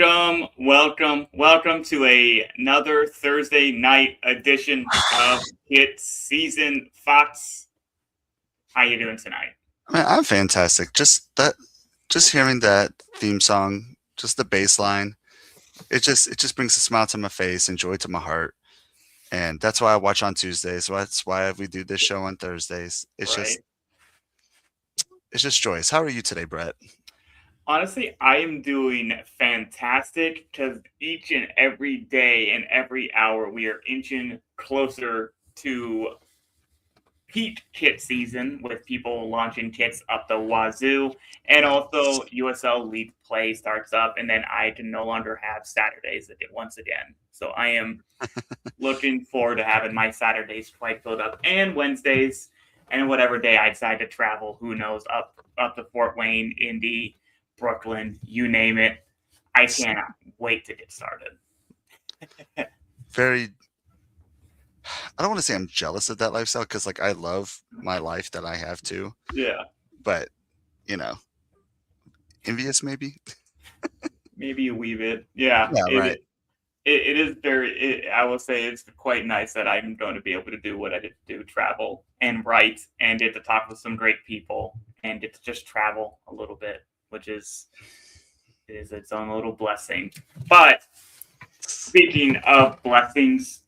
welcome to another Thursday night edition of KitSZN. Fox, how you doing tonight? Man, I'm fantastic. Just hearing that theme song, just the bass line, it just brings a smile to my face and joy to my heart. And that's why I watch on Tuesdays. That's why we do this show on Thursdays. Right. It's just joyous. How are you today, Brett? Honestly, I am doing fantastic because each and every day and every hour we are inching closer to peak kit season with people launching kits up the wazoo, and also USL League play starts up, and then I can no longer have Saturdays once again. So I am looking forward to having my Saturdays quite filled up, and Wednesdays, and whatever day I decide to travel. Who knows? Up to Fort Wayne, Indy, Brooklyn, you name it. I cannot wait to get started. Very. I don't want to say I'm jealous of that lifestyle because, like, I love my life that I have too. Yeah, But you know, envious maybe. maybe a wee bit. Yeah, Yeah, right. it is very. I will say it's quite nice that I'm going to be able to do what I did to do: travel and write, and get to talk with some great people, and get to just travel a little bit, which is its own little blessing. But speaking of blessings,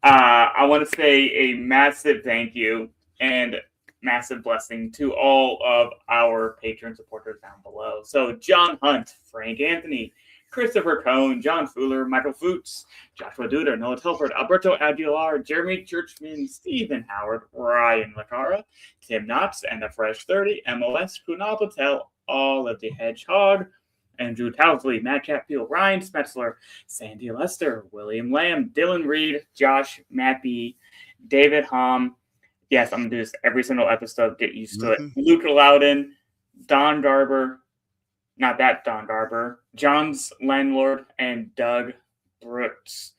I want to say a massive thank you and massive blessing to all of our patron supporters down below. So John Hunt, Frank Anthony, Christopher Cohn, John Fuller, Michael Fuchs, Joshua Duder, Noah Telford, Alberto Aguilar, Jeremy Churchman, Stephen Howard, Ryan Lacara, Tim Knotts, and the Fresh 30, MOS, Kunal Patel, All of the Hedgehog, Andrew Towsley, Matt Catfield, Ryan Spetzler, Sandy Lester, William Lamb, Dylan Reed, Josh Mappy, David Hom. Yes, I'm going to do this every single episode. Get used to it. Luke Loudon, Don Garber, not that Don Garber, John's Landlord, and Doug Brooks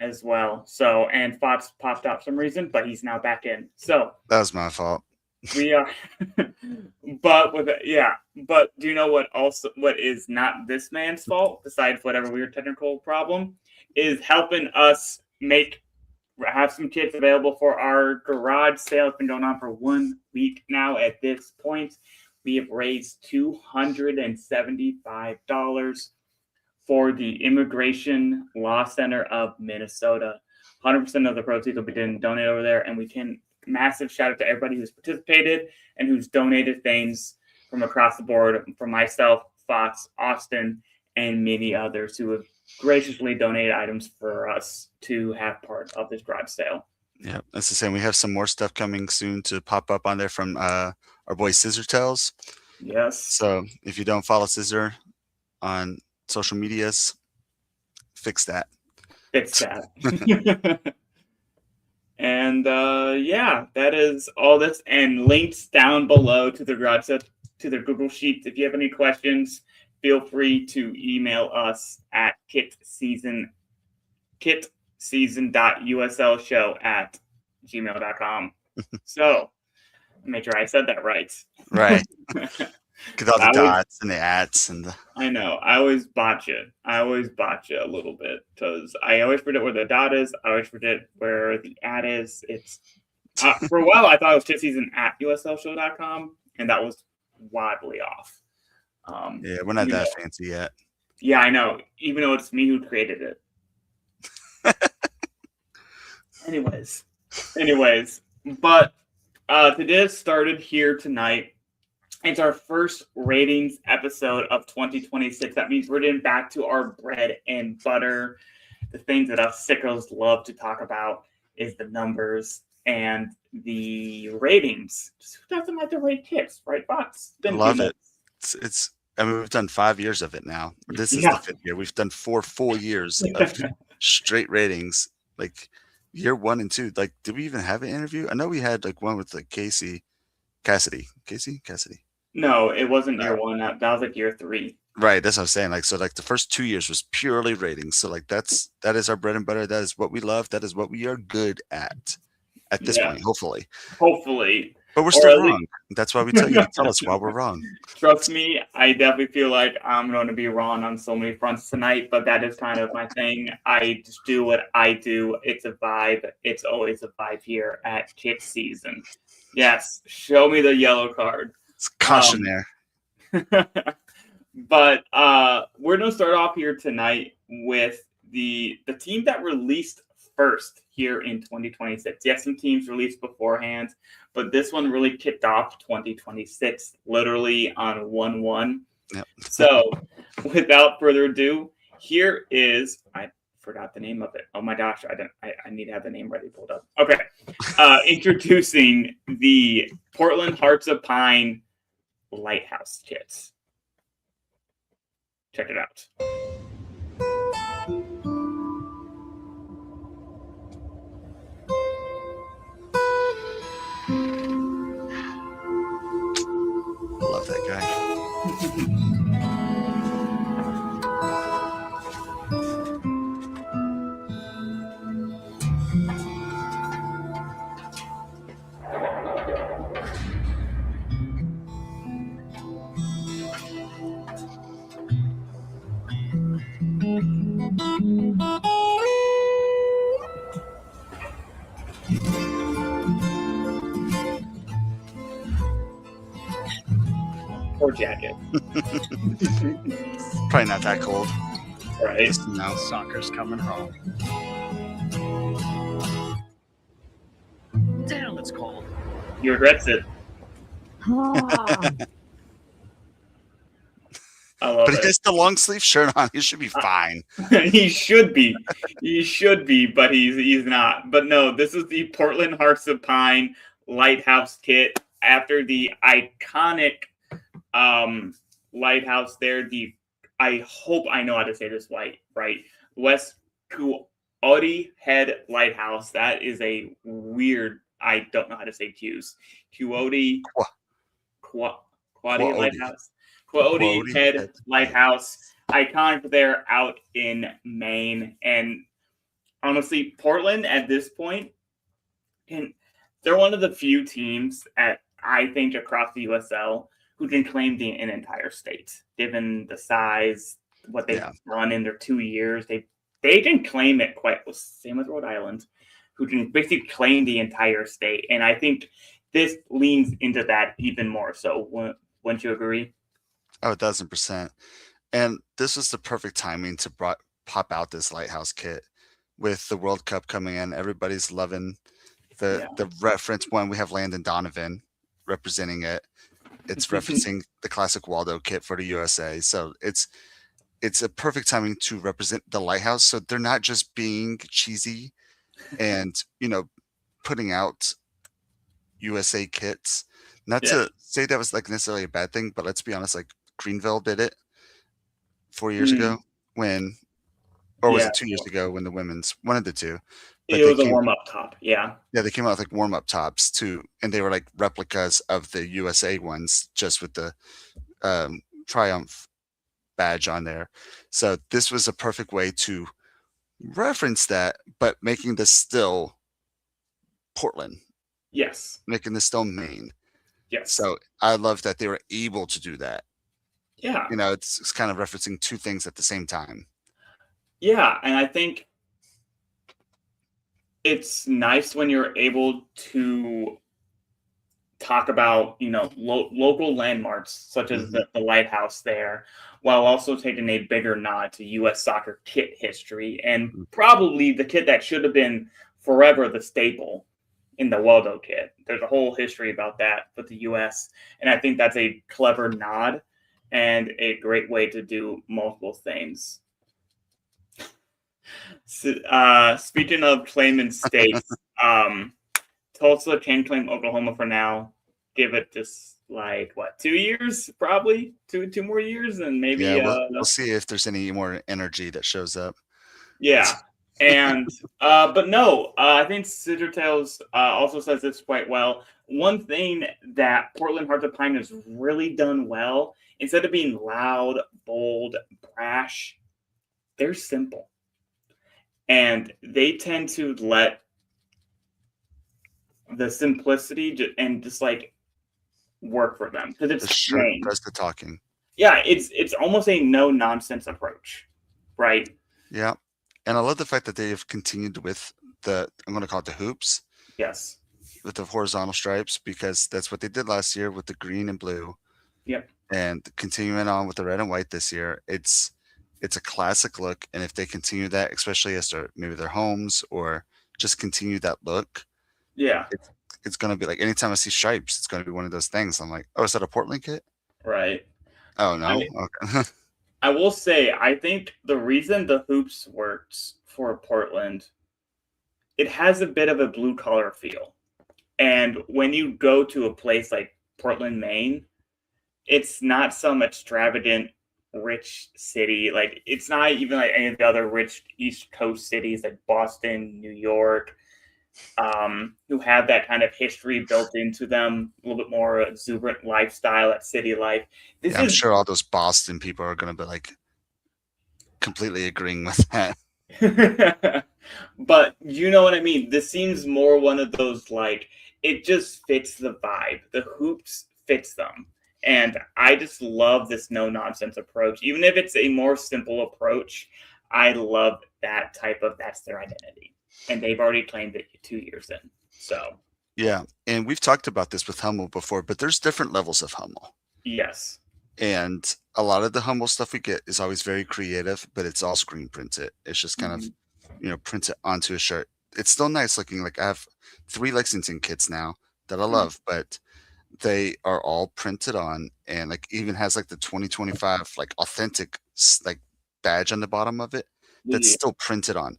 as well. So, and Fox popped out for some reason, but he's now back in. So That was my fault. we are, but but do you know what is not this man's fault, besides whatever weird technical problem, is helping us have some kits available for our garage sale. It's been going on for 1 week now. At this point, we have raised $275 for the Immigration Law Center of Minnesota. 100% of the proceeds will be donated over there, and we can massive shout out to everybody who's participated and who's donated things from across the board, from myself, Fox, Austin, and many others who have graciously donated items for us to have part of this garage sale. Yeah, that's the same. We have some more stuff coming soon to pop up on there from our boy Scissor Tells. Yes. So if you don't follow Scissor on social medias, fix that. Fix that. And that is all this, and links down below to the garage sale, to the Google Sheets. If you have any questions, feel free to email us at kitseason.uslshow@gmail.com. So make sure I said that right. Right. Get all the dots and the ats and the. I know. I always botch it. a little bit because I always forget where the dot is. I always forget where the at is. It's for a while I thought it was KitSZN@uslshow.com, and that was wildly off. Yeah, we're not that fancy yet. Yeah, I know. Even though it's me who created it. Anyways, but today started here tonight. It's our first ratings episode of 2026. That means we're getting back to our bread and butter. The things that us sickos love to talk about is the numbers and the ratings. Just who doesn't like to rate kits, right, Fox? I love it. It's. I mean, we've done 5 years of it now. This is the 5th year. We've done 4 full years of straight ratings. Like year 1 and 2. Like, did we even have an interview? I know we had like one with like Cassidy. No, it wasn't year 1. That was like year 3. Right, that's what I'm saying. Like, so like the first 2 years was purely ratings. So like that is our bread and butter. That is what we love. That is what we are good at this point. Hopefully. But we're or still at least, wrong. That's why we tell you to tell us why we're wrong. trust me, I definitely feel like I'm going to be wrong on so many fronts tonight, but that is kind of my thing. I just do what I do. It's a vibe. It's always a vibe here at KitSZN. Yes, show me the yellow card. It's cautionary. But we're going to start off here tonight with the team that released first here in 2026. Yes, some teams released beforehand, but this one really kicked off 2026 literally on 1/1. Yep. So, without further ado, here is I forgot the name of it. Oh my gosh, I need to have the name ready pulled up. Okay. Introducing the Portland Hearts of Pine Lighthouse Kit. Check it out. Love that guy. Poor jacket. Probably not that cold. Right. Just, Soccer's coming home. Damn, it's cold. He regrets it. I love but he it. has the long sleeve shirt on. He should be fine. He should be. He should be, but he's not. But no, this is the Portland Hearts of Pine Lighthouse Kit. After the iconic lighthouse there, I hope I know how to say this right. West Coyote Head Lighthouse. That is a weird, I don't know how to say Q's. Coyote Lighthouse. Coyote Head Lighthouse. Iconic there out in Maine. And honestly, Portland at this point, and they're one of the few teams I think across the USL who can claim an entire state, given the size, what they've done in their 2 years. They can claim it quite well. Same with Rhode Island, who can basically claim the entire state. And I think this leans into that even more so. Wouldn't you agree? Oh, 1,000%. And this was the perfect timing to pop out this Lighthouse Kit with the World Cup coming in. Everybody's loving the reference. One, we have Landon Donovan representing it. It's referencing the classic Waldo kit for the USA. So it's a perfect timing to represent the Lighthouse. So they're not just being cheesy and, putting out USA kits. Not to say that was like necessarily a bad thing, but let's be honest, like Greenville did it 4 years ago was it 2 years ago when the women's, one of the two. But it was a warm-up top, yeah. Yeah, they came out with like warm-up tops too, and they were like replicas of the USA ones, just with the Triumph badge on there. So this was a perfect way to reference that, but making this still Portland. Yes. Making this still Maine. Yes. So I love that they were able to do that. Yeah. It's kind of referencing two things at the same time. Yeah, and I think it's nice when you're able to talk about, local landmarks such as the lighthouse there, while also taking a bigger nod to U.S. soccer kit history and probably the kit that should have been forever the staple in the Waldo kit. There's a whole history about that with the U.S., and I think that's a clever nod and a great way to do multiple things. Speaking of claiming states, Tulsa can claim Oklahoma for now. Give it just 2 years, probably two more years, and maybe we'll see if there's any more energy that shows up. Yeah, and but no, I think Scissor Tales also says this quite well. One thing that Portland Hearts of Pine has really done well, instead of being loud, bold, brash, they're simple. And they tend to let the simplicity and just like work for them because The it's shirt plain. does the talking. Yeah, it's almost a no nonsense approach, right? Yeah. And I love the fact that they have continued with I'm going to call it the hoops Yes. with the horizontal stripes, because that's what they did last year with the green and blue. Yep. And continuing on with the red and white this year, it's a classic look. And if they continue that, especially as maybe their homes or just continue that look, Yeah. it's going to be like anytime I see stripes, it's going to be one of those things. I'm like, oh, is that a Portland kit? Right. Oh, no. I mean, Okay. I will say, I think the reason the hoops works for Portland, it has a bit of a blue collar feel. And when you go to a place like Portland, Maine, it's not some extravagant, rich city. Like, it's not even like any of the other rich East Coast cities like Boston, New York, who have that kind of history built into them, a little bit more exuberant lifestyle at city life. This Yeah, I'm is sure all those Boston people are going to be like completely agreeing with that. but you know what I mean? This seems more one of those like it just fits the vibe. The hoops fits them. And I just love this no nonsense approach. Even if it's a more simple approach, I love that type of that's their identity. And they've already claimed it 2 years in. So Yeah. And we've talked about this with Hummel before, but there's different levels of Hummel. yes. And a lot of the Hummel stuff we get is always very creative, but it's all screen printed. It's just kind of, print it onto a shirt. It's still nice looking. Like I have 3 Lexington kits now that I love, but they are all printed on, and like even has like the 2025 like authentic like badge on the bottom of it that's Yeah. still printed on.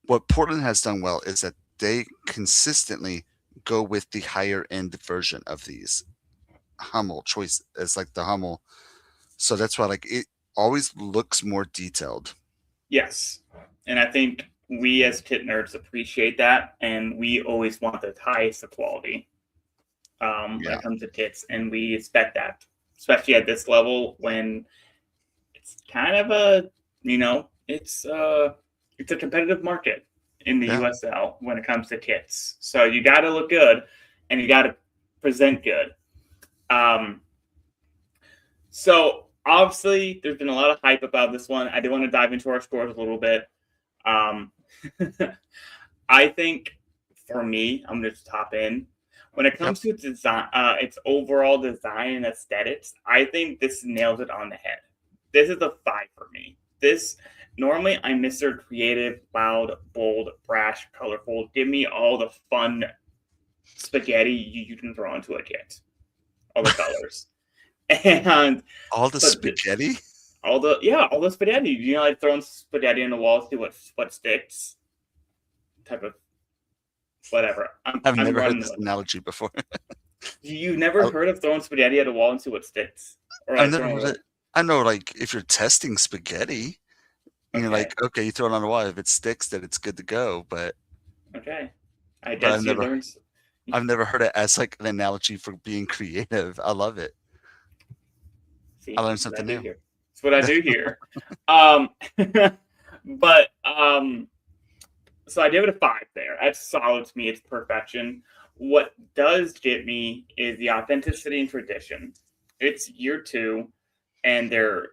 What Portland has done well is that they consistently go with the higher end version of these Hummel choice. It's like the Hummel, so that's why like it always looks more detailed. Yes. And I think we as kit nerds appreciate that. And we always want the highest of quality when it comes to kits. And we expect that, especially at this level when it's kind of it's a competitive market in the Yeah. USL when it comes to kits. So you got to look good and you got to present good. So obviously, there's been a lot of hype about this one. I do want to dive into our scores a little bit. I think for me, I'm going to top in. When it comes to design, its overall design and aesthetics, I think this nails it on the head. This is a 5 for me. This normally I'm Mr. Creative, loud, bold, brash, colorful. Give me all the fun spaghetti you can throw into a kit, all the colors. And all the spaghetti, all the spaghetti. You know, like throwing spaghetti on the wall, see what sticks. Type of whatever. I've never heard this analogy before. You've never heard of throwing spaghetti at a wall and see what sticks? Or I've never heard it. I know, like if you're testing spaghetti, you're like, okay, you throw it on the wall. If it sticks, then it's good to go. But okay, I guess you learned. I've never heard it as like an analogy for being creative. I love it. See, I learned something new. That's what I do here. But so I give it a 5 there. That's solid to me. It's perfection. What does get me is the authenticity and tradition. It's year 2, and they're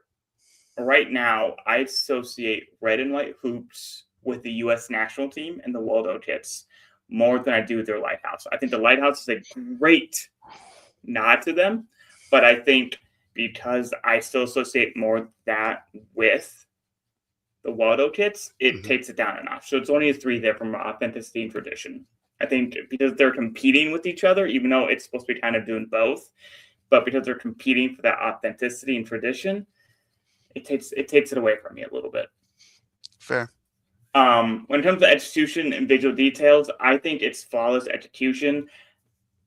right now. I associate red and white hoops with the U.S. national team and the Waldo kits more than I do their Lighthouse. I think the Lighthouse is a great nod to them, but I think because I still associate more that with the Waldo kits, it takes it down a notch. So it's only a 3 there from authenticity and tradition. I think because they're competing with each other, even though it's supposed to be kind of doing both, but because they're competing for that authenticity and tradition, it takes it away from me a little bit. Fair. When it comes to execution and visual details, I think it's flawless execution.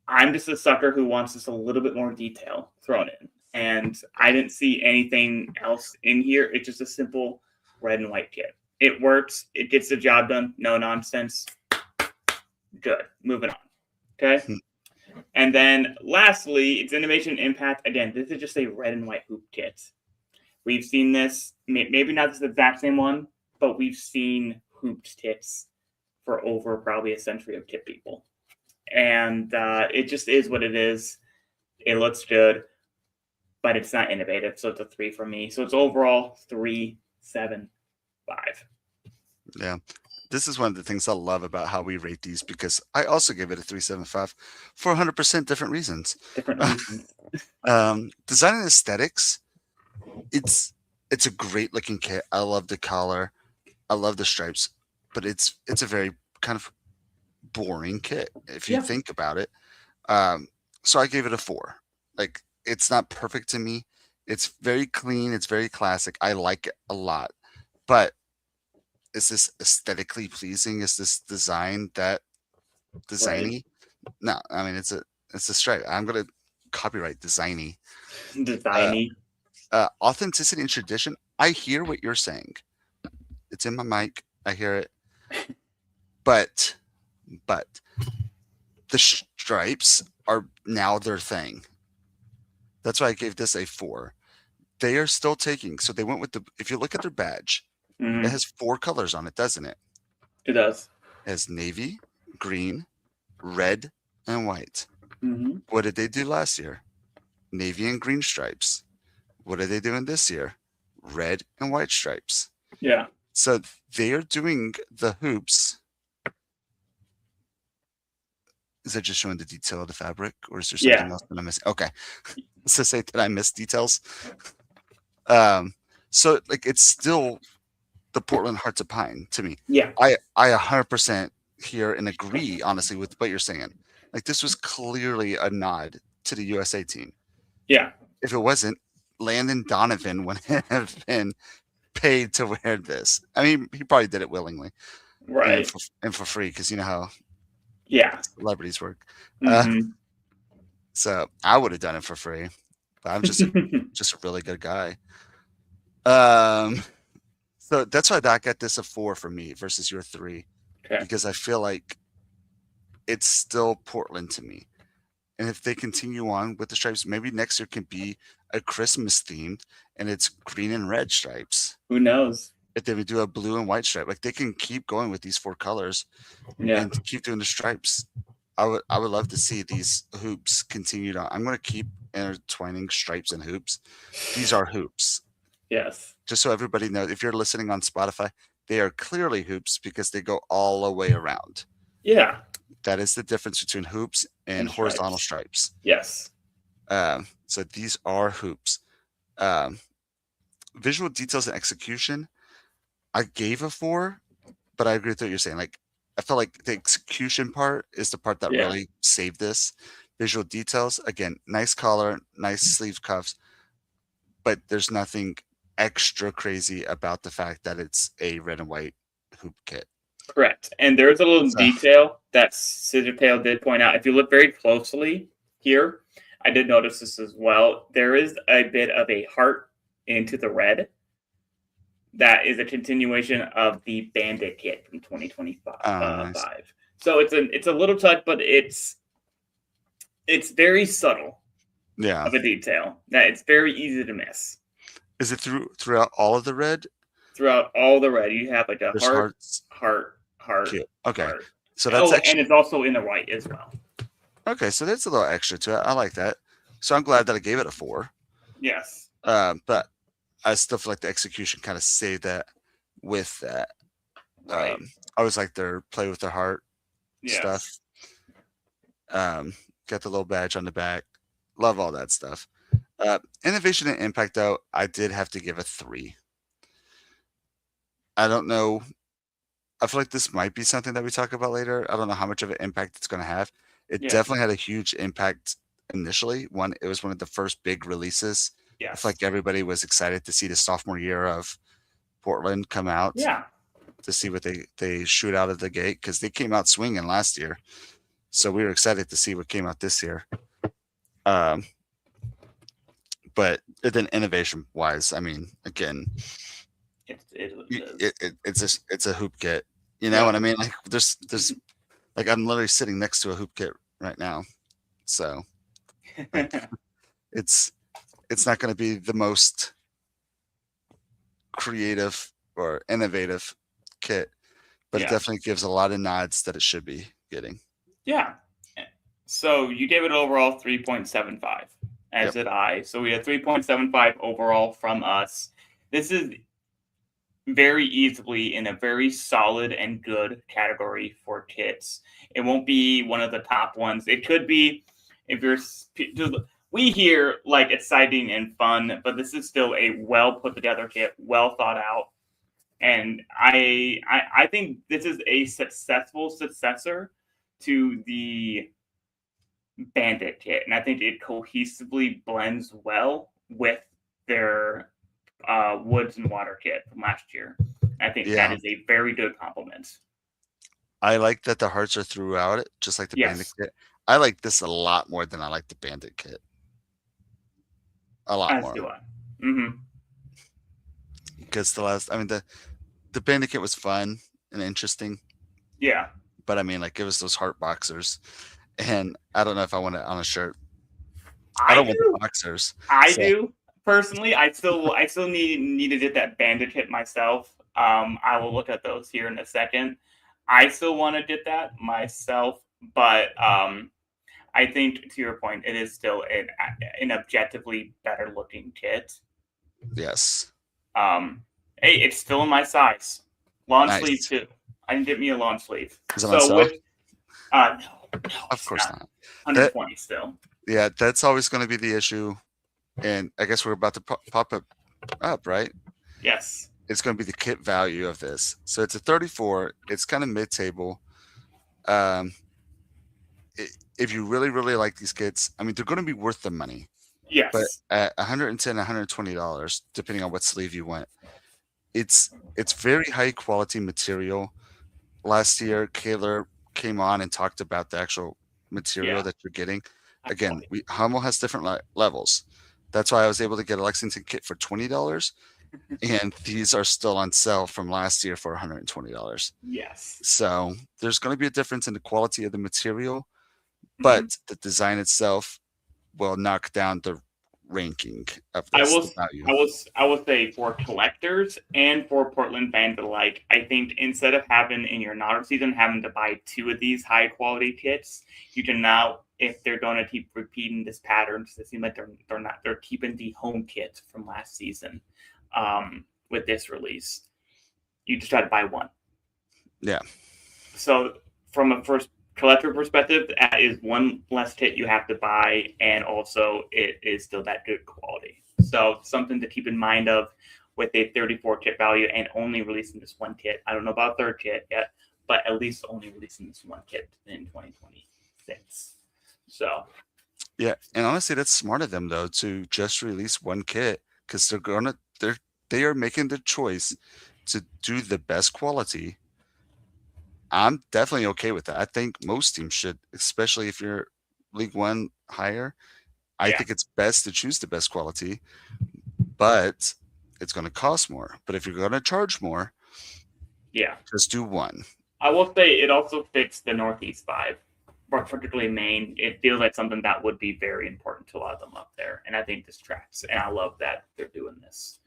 I'm just a sucker who wants just a little bit more detail thrown in. And I didn't see anything else in here. It's just a simple red and white kit. It works. It gets the job done. No nonsense. Good. Moving on. Okay. And then lastly, it's innovation and impact. Again, this is just a red and white hoop kit. We've seen this, maybe not the exact same one, but we've seen hooped kits for over probably a century of kit people. and it just is what it is. It looks good, but it's not innovative, so it's a 3 for me. So it's overall 3.75. Yeah. This is one of the things I love about how we rate these, because I also gave it a 3.75 for 100% different reasons. Different reasons. Design and aesthetics, it's a great looking kit. I love the collar. I love the stripes, but it's a very kind of boring kit if you Yeah. think about it. So I gave it a 4. Like, it's not perfect to me. It's very clean. It's very classic. I like it a lot, but is this aesthetically pleasing? Is this design that designy? No, I mean it's a stripe. I'm gonna copyright designy. Designy. Authenticity and tradition. I hear what you're saying. It's in my mic. I hear it. But the stripes are now their thing. That's why I gave this a 4. They are still taking. So they went with if you look at their badge, Mhm. it has 4 colors on it, doesn't it? It does. It has navy, green, red, and white. Mm-hmm. What did they do last year? Navy and green stripes. What are they doing this year? Red and white stripes. Yeah. So they are doing the hoops. Is that just showing the detail of the fabric, or is there something else that I'm missing? Okay. So say that I missed details. So like it's still the Portland Hearts of Pine to me. Yeah. I 100% hear and agree, honestly, with what you're saying. Like, this was clearly a nod to the USA team. Yeah. If it wasn't, Landon Donovan would have been paid to wear this. I mean, he probably did it willingly, Right. and for free, because you know how celebrities work. Mm-hmm. So I would have done it for free, but I'm just a really good guy. So that's why I got this a 4 for me versus your 3, because I feel like it's still Portland to me. And if they continue on with the stripes, maybe next year can be a Christmas themed and it's green and red stripes. Who knows? If they would do a blue and white stripe, like they can keep going with these 4 colors and keep doing the stripes. I would love to see these hoops continued on. I'm going to keep intertwining stripes and hoops. These are hoops. Yes. Just so everybody knows, if you're listening on Spotify, they are clearly hoops because they go all the way around. Yeah. That is the difference between hoops and horizontal stripes. Yes. So these are hoops. Visual details and execution, I gave a 4, but I agree with what you're saying. Like, I felt like the execution part is the part that really saved this. Visual details, again, nice collar, nice sleeve cuffs, but there's nothing extra crazy about the fact that it's a red and white hoop kit. Correct. And there's a little detail that Scissortail did point out. If you look very closely here, I did notice this as well. There is a bit of a heart into the red. That is a continuation of the Bandit kit from 2025. Nice. So it's a little touch, but it's very subtle. Yeah. Of a detail that it's very easy to miss. Is it throughout all of the red? Throughout all the red, you have like a heart. Cute. Okay. Heart. So that's and it's also in the white as well. Okay, so that's a little extra to it. I like that. So I'm glad that I gave it a 4. Yes. But I still feel like the execution kind of saved that with that. Right. I always like their play with their heart stuff. Got the little badge on the back. Love all that stuff. Innovation and impact, though, I did have to give a 3. I don't know. I feel like this might be something that we talk about later. I don't know how much of an impact it's going to have. It definitely had a huge impact initially. It was one of the first big releases. I feel like everybody was excited to see the sophomore year of Portland come out. Yeah. To see what they shoot out of the gate, because they came out swinging last year. So we were excited to see what came out this year. But then innovation wise, I mean, again, it's a hoop kit. You know what I mean? Like there's like I'm literally sitting next to a hoop kit right now. So like, it's not going to be the most creative or innovative kit, but it definitely gives a lot of nods that it should be getting. Yeah. So you gave it overall 3.75, as Yep. did I. So we had 3.75 overall from us. This is very easily in a very solid and good category for kits. It won't be one of the top ones. It could be if you're. We hear like exciting and fun, but this is still a well put together kit, well thought out, and I think this is a successful successor to the Bandit kit, and I think it cohesively blends well with their Woods and Water kit from last year. I think that Yeah. is a very good compliment. I like that the hearts are throughout it, just like the Bandit Yes, kit. I like this a lot more than I like the Bandit kit. A lot as more. do I. Mm-hmm. Because the Bandit kit was fun and interesting, Yeah, but I mean, like, it was those heart boxers, and I don't know if I want it on a shirt. I I don't want the do. boxers. I So do personally. I still need to get that Bandit kit myself. I will look at those here in a second. I still want to get that myself, but I think to your point, it is still an objectively better looking kit. yes, Hey, it's still in my size. Lawn sleeve nice. too. I didn't get me a lawn sleeve. Is it on So sale? with no, Of it's course not. not. 120 still. Yeah, that's always going to be the issue, and I guess we're about to pop it up, right? Yes. It's going to be the kit value of this. So it's a 34. It's kind of mid-table. Um, if you really, really like these kits, I mean, they're going to be worth the money. Yes. But at $110, $120, depending on what sleeve you want, it's very high quality material. Last year, Kaylor came on and talked about the actual material Yeah. that you're getting. Again, Hummel has different levels. That's why I was able to get a Lexington kit for $20, and these are still on sale from last year for $120. Yes. So there's going to be a difference in the quality of the material, Mhm. but the design itself will knock down the ranking of I this will. the value. I will say for collectors and for Portland fans alike, I think instead of having in your inaugural season having to buy two of these high quality kits, you can now, if they're going to keep repeating this pattern, it seems like they're keeping the home kit from last season with this release. You just try to buy one. Yeah. So from a first collector perspective, that is one less kit you have to buy, and also it is still that good quality. So something to keep in mind of with a 34 kit value and only releasing this one kit. I don't know about third kit yet, but at least only releasing this one kit in 2026. So Yeah, and honestly, that's smart of them though to just release one kit because they are making the choice to do the best quality. I'm definitely okay with that. I think most teams should, especially if you're League One higher. I yeah, think it's best to choose the best quality, but it's going to cost more. But if you're going to charge more, yeah. just do one. I will say it also fits the Northeast vibe, particularly Maine. It feels like something that would be very important to a lot of them up there, and I think this tracks. And I love that they're doing this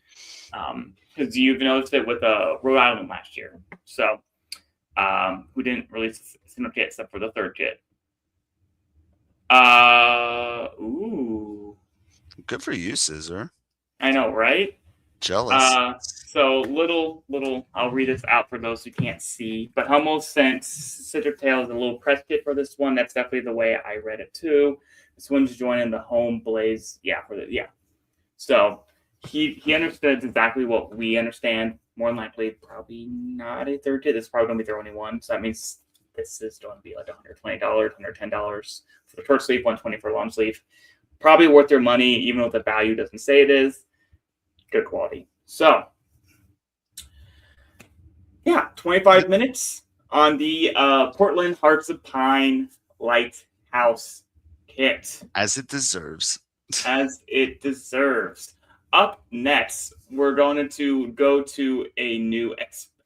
because you've noticed it with Rhode Island last year. So who didn't release a single kit except for the third kit. Ooh, Good for you, Scissor. I know, right? Jealous. So little, I'll read this out for those who can't see. But Hummel sent Citric Tails a little press kit for this one. That's definitely the way I read it too. This one's joining the home blaze. Yeah. So he understood exactly what we understand. More than likely, probably not a third kit. This is probably going to be their only one. So that means this is going to be like $120, $110 for the first sleeve, $120 for a long sleeve. Probably worth their money, even though the value doesn't say it is. Good quality. So, yeah, 25 minutes on the Portland Hearts of Pine Lighthouse Kit. As it deserves. As it deserves. Up next, we're going to go to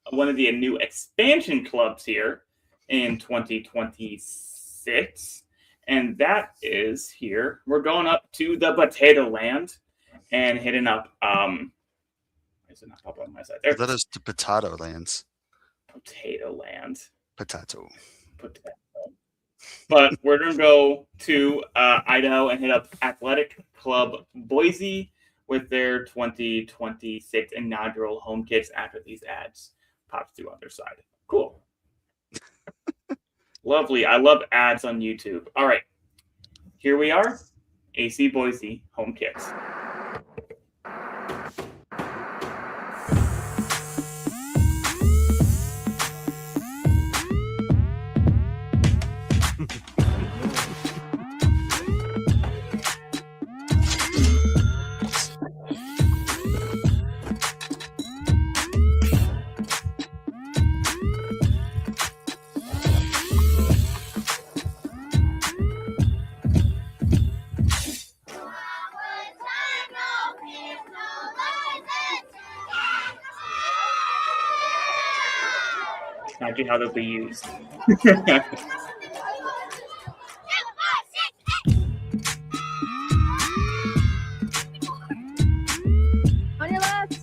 one of the new expansion clubs here in 2026. And that is here. We're going up to the Potato Land and hitting up is it not popping on my side? There. That is to Potato Lands. Potato Land. Potato. But we're going to go to Idaho and hit up Athletic Club Boise with their 2026 inaugural home kits after these ads pops through on their side. Cool. Lovely. I love ads on YouTube. All right. Here we are. AC Boise home kits. Actually, how they'll be used. On your left.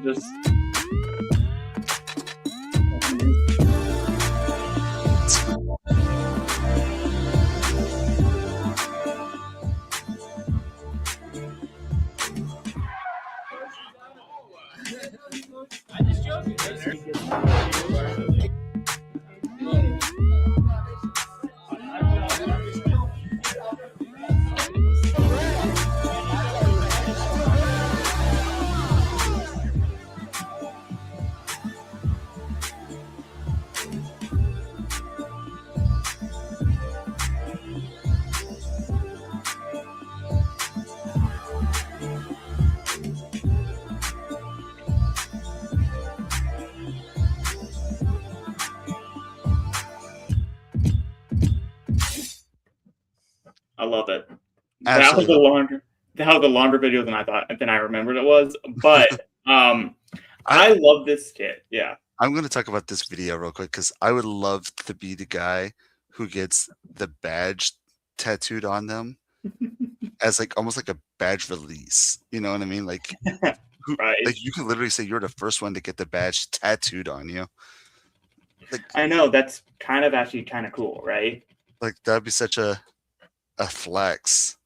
Just I love it. That was a longer video than I remembered it was. But I love this kit. Yeah. I'm going to talk about this video real quick because I would love to be the guy who gets the badge tattooed on them as like almost like a badge release. You know what I mean? Like, Right. like you can literally say you're the first one to get the badge tattooed on you. Like, I know that's kind of cool, right? like that'd be such a flex.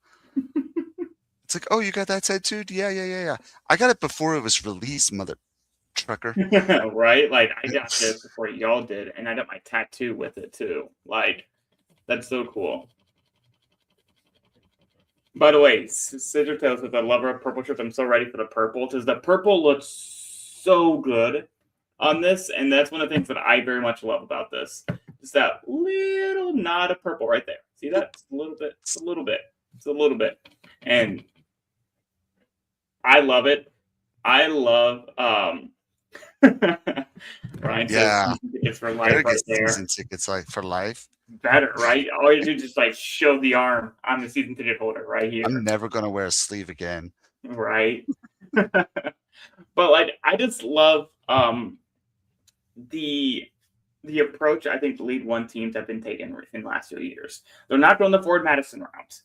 It's like, oh, you got that tattooed? Yeah. I got it before it was released, mother trucker. Right? Like I got this before y'all did, and I got my tattoo with it too. Like that's so cool. By the way, Scissor Tails says I love our purple shirts. I'm so ready for the purple because the purple looks so good on this, and that's one of the things that I very much love about this. Just that little nod of purple right there. See that? It's a little bit. It's a little bit. It's a little bit. And I love it. I love Ryan Yeah. says tickets for life right there. Season tickets like for life. Better, right? All you do is just like show the arm. I'm the season ticket holder right here. I'm never gonna wear a sleeve again. Right. But like I just love the approach I think the League One teams have been taking in the last few years. They're not going the Ford Madison route.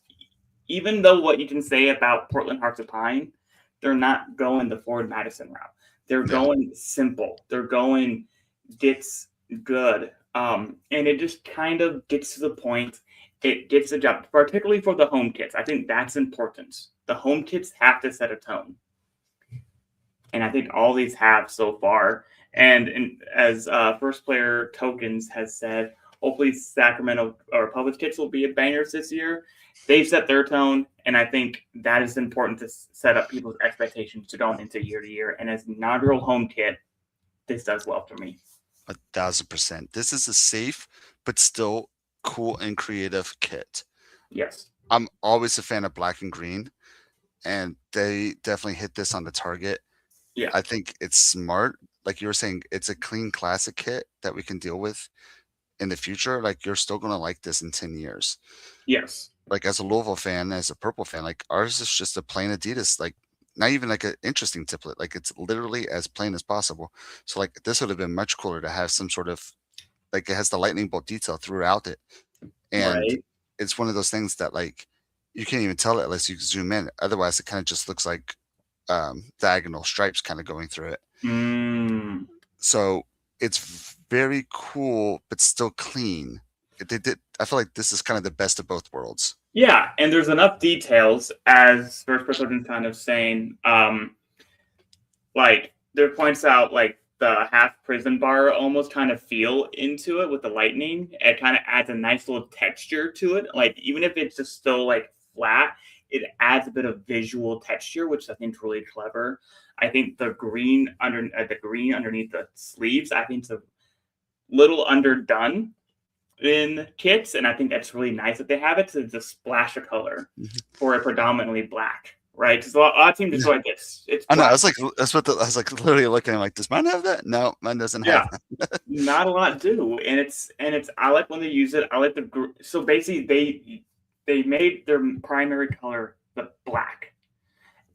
Even though what you can say about Portland Hearts of Pine, they're not going the Ford Madison route. They're going simple. They're going gets good. And it just kind of gets to the point. It gets the job, particularly for the home kits. I think that's important. The home kits have to set a tone. And I think all these have so far. And as First Player Tokens has said, hopefully Sacramento or Public Kits will be bangers this year. They've set their tone, and I think that is important to set up people's expectations to going into year to year. And as inaugural home kit, this does well for me. 1,000%. This is a safe but still cool and creative kit. Yes. I'm always a fan of black and green, and they definitely hit this on the target. Yeah. I think it's smart. Like you were saying, it's a clean classic kit that we can deal with in the future. Like you're still gonna like this in 10 years. Yes. Like as a Louisville fan, as a Purple fan, like ours is just a plain Adidas, like not even like an interesting template. Like it's literally as plain as possible. So like this would have been much cooler to have some sort of like it has the lightning bolt detail throughout it. And Right. it's one of those things that like you can't even tell it unless you zoom in. Otherwise it kind of just looks like diagonal stripes kind of going through it. Mm. So it's very cool, but still clean. They did. I feel like this is kind of the best of both worlds. Yeah, and there's enough details, as first person kind of saying, like there points out like the half prison bar almost kind of feel into it with the lightning. It kind of adds a nice little texture to it. Like even if it's just still like flat, it adds a bit of visual texture, which I think is really clever. I think the green underneath the sleeves, I think it's a little underdone in kits, and I think that's really nice that they have it to just splash of color for a predominantly black, right? Because a lot of teams just like it's. I know. Black. I was like, that's what I was like, literally looking. Like, does mine have that? No, mine doesn't have that. Not a lot do, and it's. I like when they use it. I like so basically they made their primary color the black,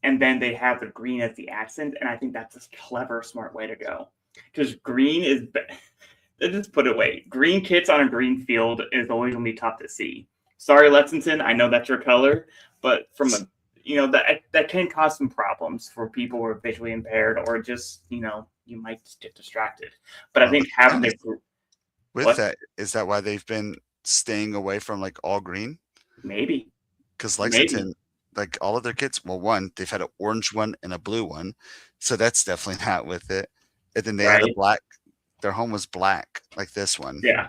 and then they have the green as the accent, and I think that's a clever, smart way to go. Because green is. Let's just put it away. Green kits on a green field is always going to be tough to see. Sorry, Lexington. I know that's your color, but from a that can cause some problems for people who are visually impaired, or just you might just get distracted. But I think having the with that, is that why they've been staying away from like all green? Maybe because Lexington, like all of their kits, well, one they've had an orange one and a blue one, so that's definitely not with it. And then they had a black. Their home was black, like this one. Yeah.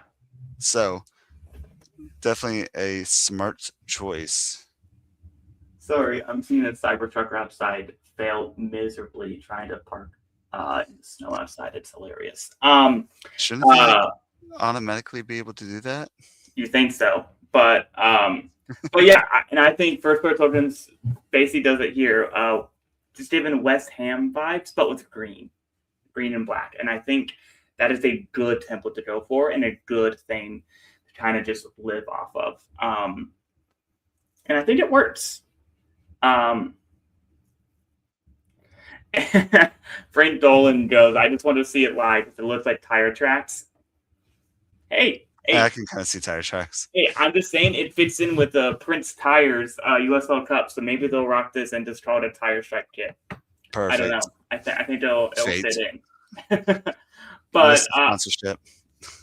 So definitely a smart choice. Sorry, I'm seeing a Cybertrucker outside fail miserably trying to park in the snow outside. It's hilarious. Shouldn't they automatically be able to do that? You think so, but yeah, and I think First Player Tokens basically does it here. Just giving West Ham vibes, but with green and black, and I think that is a good template to go for and a good thing to kind of just live off of. And I think it works. Frank Dolan goes, I just want to see it live because it looks like tire tracks. Hey, I can kind of see tire tracks. Hey, I'm just saying it fits in with the Prince Tires USL Cup, so maybe they'll rock this and just call it a tire stripe kit. Perfect. I don't know. I think it'll fit in. But sponsorship.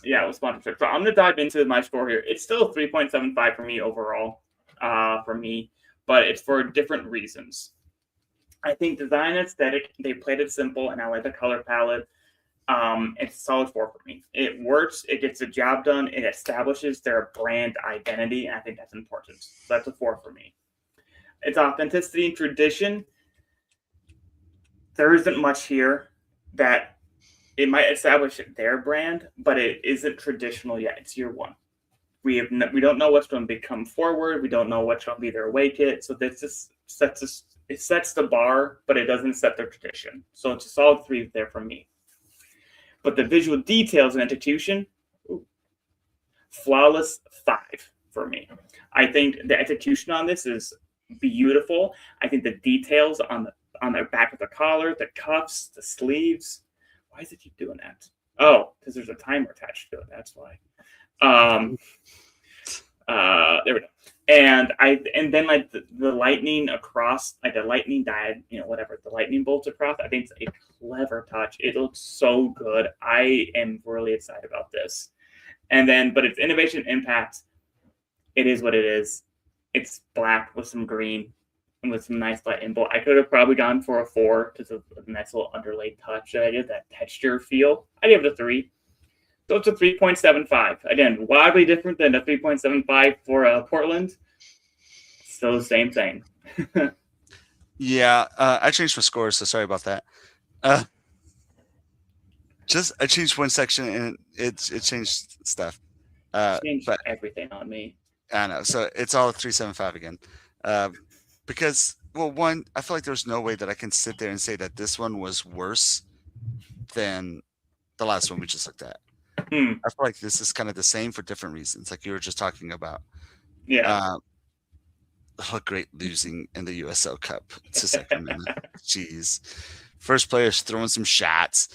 Yeah, with sponsorship. So I'm gonna dive into my score here. It's still 3.75 for me overall, for me, but it's for different reasons. I think design aesthetic, they played it simple, and I like the color palette. It's a solid 4 for me. It works, it gets the job done, it establishes their brand identity, and I think that's important. So that's a 4 for me. It's authenticity and tradition. There isn't much here that it might establish their brand, but it isn't traditional yet. It's year 1. We don't know what's going to become forward. We don't know what's going to be their away kit. So this just sets the bar, but it doesn't set their tradition. So it's a solid 3 there from me. But the visual details and execution, flawless 5 for me. I think the execution on this is beautiful. I think the details on the back of the collar, the cuffs, the sleeves. Why does it keep doing that? Oh, because there's a timer attached to it. That's why. There we go. And then like the lightning across, like the lightning died, whatever, the lightning bolts across. I think it's a clever touch. It looks so good. I am really excited about this. And then, but it's innovation impact. It is what it is. It's black with some green and with some nice lightning bolt. I could have probably gone for a 4 because of a nice little underlaid touch that I did, that texture feel. I give it a 3. So it's a 3.75. Again, wildly different than a 3.75 for Portland. Still the same thing. Yeah, I changed my scores, so sorry about that. I changed one section and it changed stuff. Everything on me. I know. So it's all 3.75 again. Because well, one, I feel like there's no way that I can sit there and say that this one was worse than the last one we just looked at. Hmm. I feel like this is kind of the same for different reasons, like you were just talking about. Yeah. Oh, great losing in the USL Cup to Sacramento. Jeez. First players throwing some shots.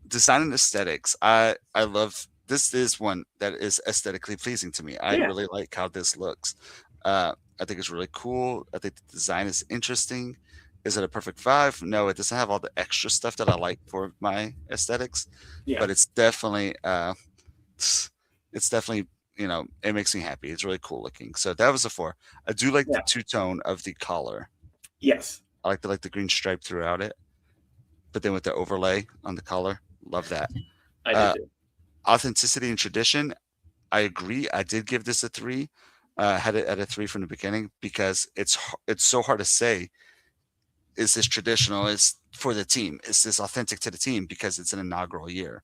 Design and aesthetics. I love this is one that is aesthetically pleasing to me. I Yeah. really like how this looks. I think it's really cool. I think the design is interesting. Is it a perfect 5? No, it doesn't have all the extra stuff that I like for my aesthetics, Yeah. but it's definitely it makes me happy. It's really cool looking. So that was a 4. I do like the two-tone of the collar. Yes. I like the green stripe throughout it, but then with the overlay on the collar, love that. I do too. Authenticity and tradition, I agree. I did give this a 3. Had it at a 3 from the beginning because it's so hard to say. Is this traditional? Is for the team? Is this authentic to the team because it's an inaugural year?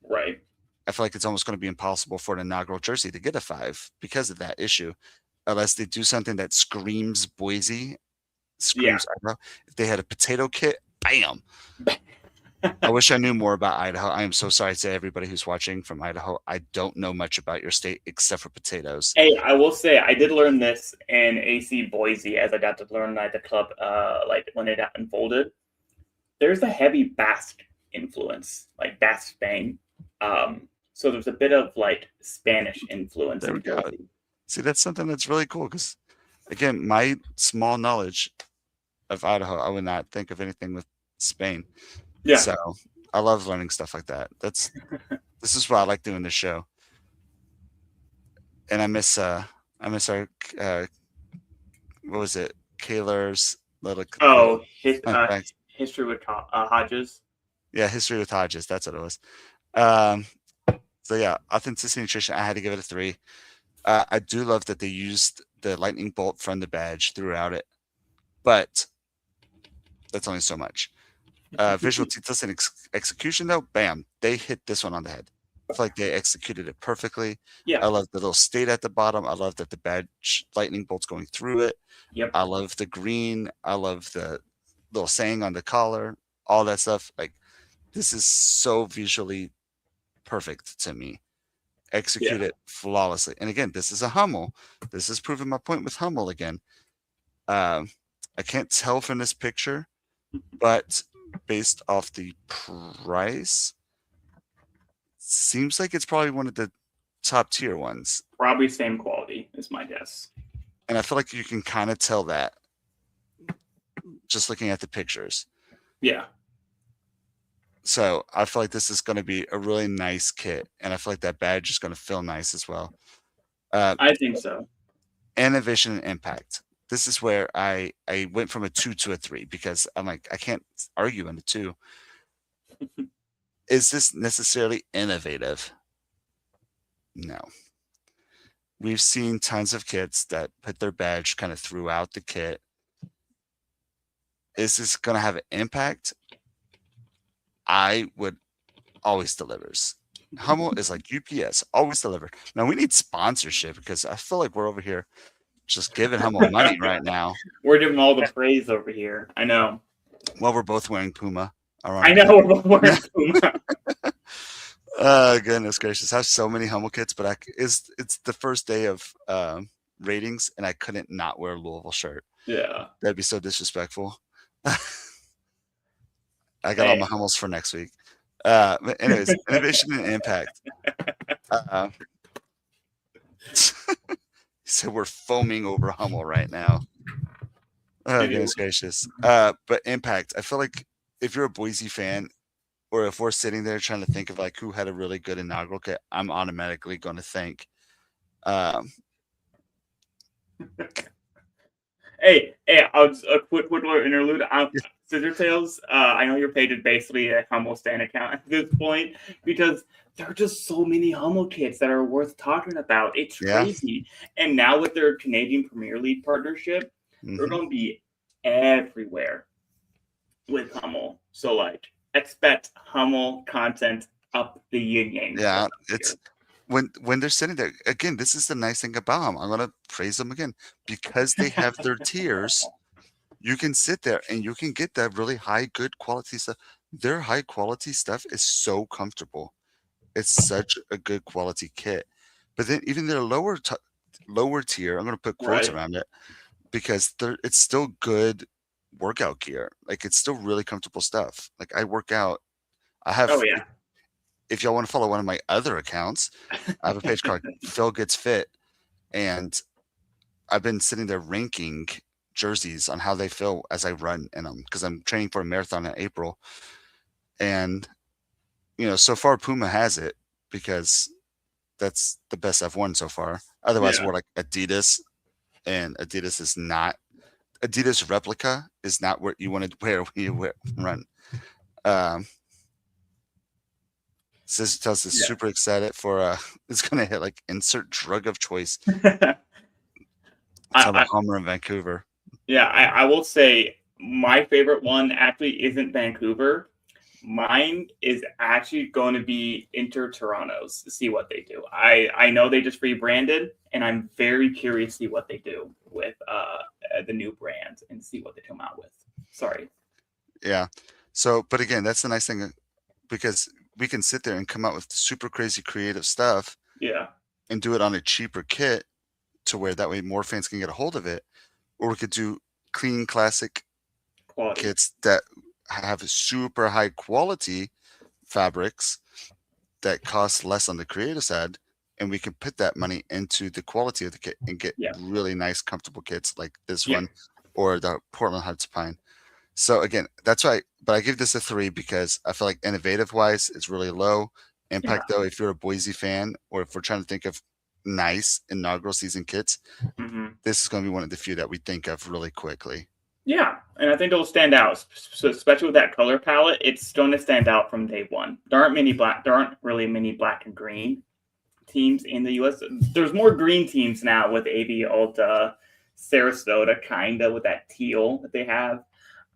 Right. I feel like it's almost going to be impossible for an inaugural jersey to get a 5 because of that issue, unless they do something that screams Boise, screams Idaho. If they had a potato kit, bam. I wish I knew more about Idaho. I am so sorry to everybody who's watching from Idaho. I don't know much about your state except for potatoes. Hey, I will say I did learn this in AC Boise as I got to learn at the club, like when it unfolded. There's a heavy Basque influence, like Basque Spain. So there's a bit of like Spanish influence. There we in go. Boise. See, that's something that's really cool because, again, my small knowledge of Idaho, I would not think of anything with Spain. Yeah. So I love learning stuff like that. This is why I like doing this show. And I miss our what was it? Kaler's little History with Hodges. Yeah, history with Hodges. That's what it was. So yeah, authenticity and nutrition. I had to give it a 3. I do love that they used the lightning bolt from the badge throughout it, but that's only so much. Visual details and execution, though, bam, they hit this one on the head. I feel like they executed it perfectly. Yeah. I love the little state at the bottom. I love that the badge lightning bolt's going through it. Yep. I love the green. I love the little saying on the collar. All that stuff. Like, this is so visually perfect to me. Execute it flawlessly. And again, this is a Hummel. This is proving my point with Hummel again. I can't tell from this picture, but based off the price, seems like it's probably one of the top tier ones. Probably same quality is my guess. And I feel like you can kind of tell that just looking at the pictures. Yeah. So I feel like this is going to be a really nice kit, and I feel like that badge is going to feel nice as well. I think so. Innovation and impact. This is where I went from a 2 to a 3 because I'm like, I can't argue in a 2. Is this necessarily innovative? No. We've seen tons of kits that put their badge kind of throughout the kit. Is this going to have an impact? I would always delivers. Hummel is like UPS, always delivered. Now we need sponsorship because I feel like we're over here just giving Hummel money right now. We're giving all the praise over here. I know. Well, we're both wearing Puma. I know we're both wearing Puma. Goodness gracious. I have so many Hummel kits, but it's the first day of ratings and I couldn't not wear a Louisville shirt. Yeah. That'd be so disrespectful. I got all my Hummels for next week. But anyways, innovation and impact. So we're foaming over Hummel right now. Oh, goodness gracious. But impact. I feel like if you're a Boise fan, or if we're sitting there trying to think of like who had a really good inaugural kit, I'm automatically going to think. Hey, I'll just a quick little interlude. Scissor Tales, I know your page is basically a Hummel Stan account at this point because there are just so many Hummel kits that are worth talking about. It's crazy. And now with their Canadian Premier League partnership, they're going to be everywhere with Hummel. So, like, expect Hummel content up the yin-yang. Yeah, it's when they're sitting there. Again, this is the nice thing about them. I'm going to praise them again because they have their tiers. you can sit there and you can get that really high, good quality stuff. Their high quality stuff is so comfortable. It's such a good quality kit. But then even their lower tier, I'm going to put quotes Right. around it because it's still good workout gear. Like it's still really comfortable stuff. Like I work out. I Oh have, yeah. if y'all want to follow one of my other accounts, I have a page called Phil Gets Fit, and I've been sitting there ranking jerseys on how they feel as I run in them because I'm training for a marathon in April. And, so far Puma has it because that's the best I've won so far. Otherwise, Yeah. we're like Adidas, and Adidas replica is not what you want to wear when you run. Sister tells us Yeah. super excited for it's gonna hit like insert drug of choice. Talk about Homer in Vancouver. Yeah, I will say my favorite one actually isn't Vancouver. Mine is actually going to be Inter Toronto's to see what they do. I know they just rebranded, and I'm very curious to see what they do with the new brand and see what they come out with. Sorry. Yeah. So, but again, that's the nice thing because we can sit there and come out with super crazy creative stuff Yeah. and do it on a cheaper kit to where that way more fans can get a hold of it. Or we could do clean classic Quality. kits that have super high quality fabrics that cost less on the creative side, and we can put that money into the quality of the kit and get Yeah. really nice, comfortable kits like this Yeah. one or the Portland Heights Pine. So again, that's why. But I give this a 3 because I feel like innovative wise, it's really low. Impact though, if you're a Boise fan or if we're trying to think of nice inaugural season kits, Mm-hmm. this is going to be one of the few that we think of really quickly. Yeah, and I think it'll stand out, so especially with that color palette. It's going to stand out from day one. There aren't really many black and green teams in the U.S. There's more green teams now with AV Ulta, Sarasota, kind of with that teal that they have.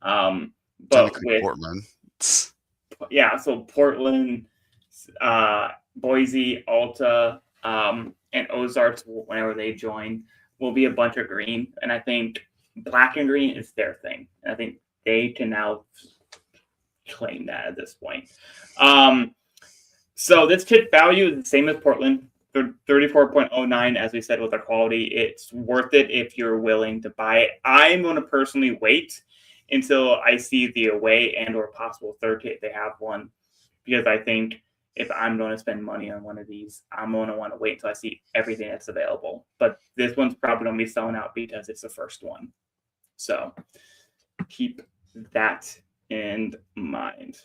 But Technically, with Portland. so Portland, Boise, Ulta, and Ozarks, whenever they join, will be a bunch of green, and I think black and green is their thing. And I think they can now claim that at this point. So this kit value is the same as Portland, 34.09, as we said with our quality. It's worth it if you're willing to buy it. I'm going to personally wait until I see the away and or possible third kit if they have one, because I think if I'm going to spend money on one of these, I'm going to want to wait until I see everything that's available. But this one's probably going to be selling out because it's the first one. So keep that in mind.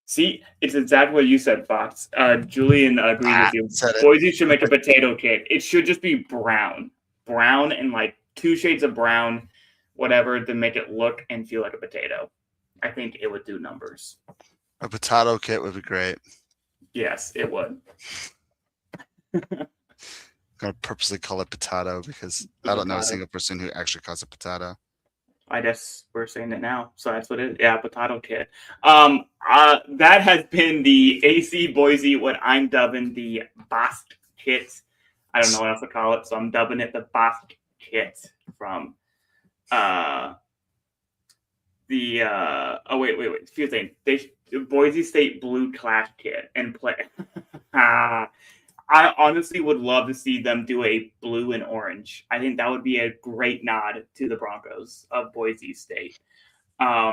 See, it's exactly what you said, Fox. Julian agreed with you. Boise should make a potato kit. It should just be brown and like 2 shades of brown, whatever, to make it look and feel like a potato. I think it would do numbers. A potato kit would be great. Yes, it would. I'm going to purposely call it potato because I don't know a single person who actually calls it potato. I guess we're saying it now, so that's what it is. Yeah, potato kit. That has been the AC Boise, what I'm dubbing the Bosk kit. I don't know what else to call it, so I'm dubbing it the Bosk kit from wait. A few things. Boise State Blue Clash kit and play. I honestly would love to see them do a blue and orange. I think that would be a great nod to the Broncos of Boise State. A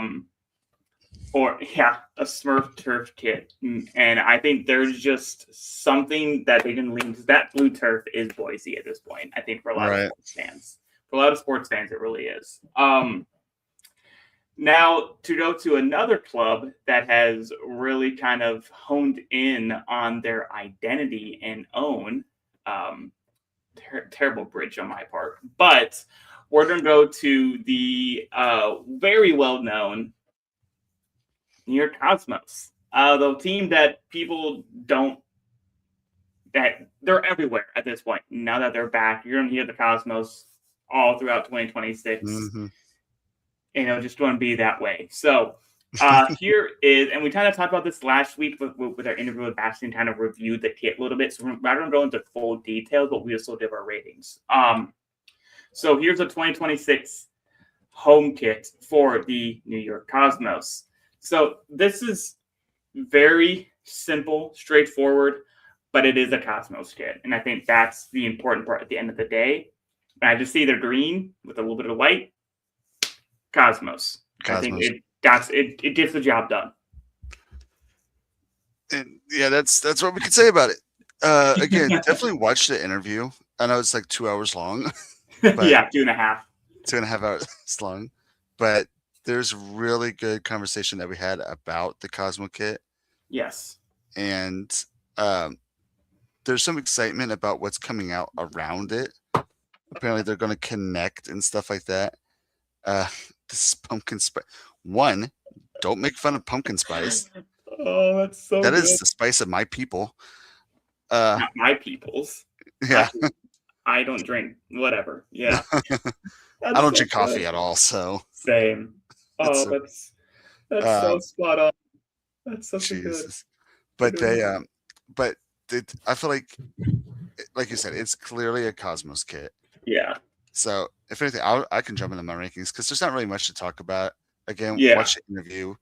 Smurf turf kit. And I think there's just something that they can lean to. That blue turf is Boise at this point, I think, for a lot of sports fans. For a lot of sports fans, it really is. Now, to go to another club that has really kind of honed in on their identity and own, terrible bridge on my part, but we're going to go to the very well-known New York Cosmos, the team that people don't, that they're everywhere at this point. Now that they're back, you're going to hear the Cosmos all throughout 2026. Mm-hmm. Just going to be that way. So Here is, and we kind of talked about this last week with our interview with Bastion, kind of reviewed the kit a little bit. So we're not going to go into full details, but we still give our ratings. So here's a 2026 home kit for the New York Cosmos. So this is very simple, straightforward, but it is a Cosmos kit. And I think that's the important part at the end of the day. And I just see the green with a little bit of white. Cosmos. I think it gets the job done. And yeah, that's what we could say about it. Again, definitely watch the interview. I know it's like 2 hours long. Yeah, 2.5. 2.5 hours long. But there's really good conversation that we had about the Cosmo kit. Yes. And there's some excitement about what's coming out around it. Apparently they're going to connect and stuff like that. This pumpkin spice. One, don't make fun of pumpkin spice. Oh, that's so That good. is the spice of my people. Not my people's. Yeah. I don't drink whatever. Yeah. I don't drink coffee at all, so same. Oh, that's so spot on. That's so good. But I feel like you said, it's clearly a Cosmos kit. Yeah. So if anything, I can jump into my rankings because there's not really much to talk about. Again, watch the interview.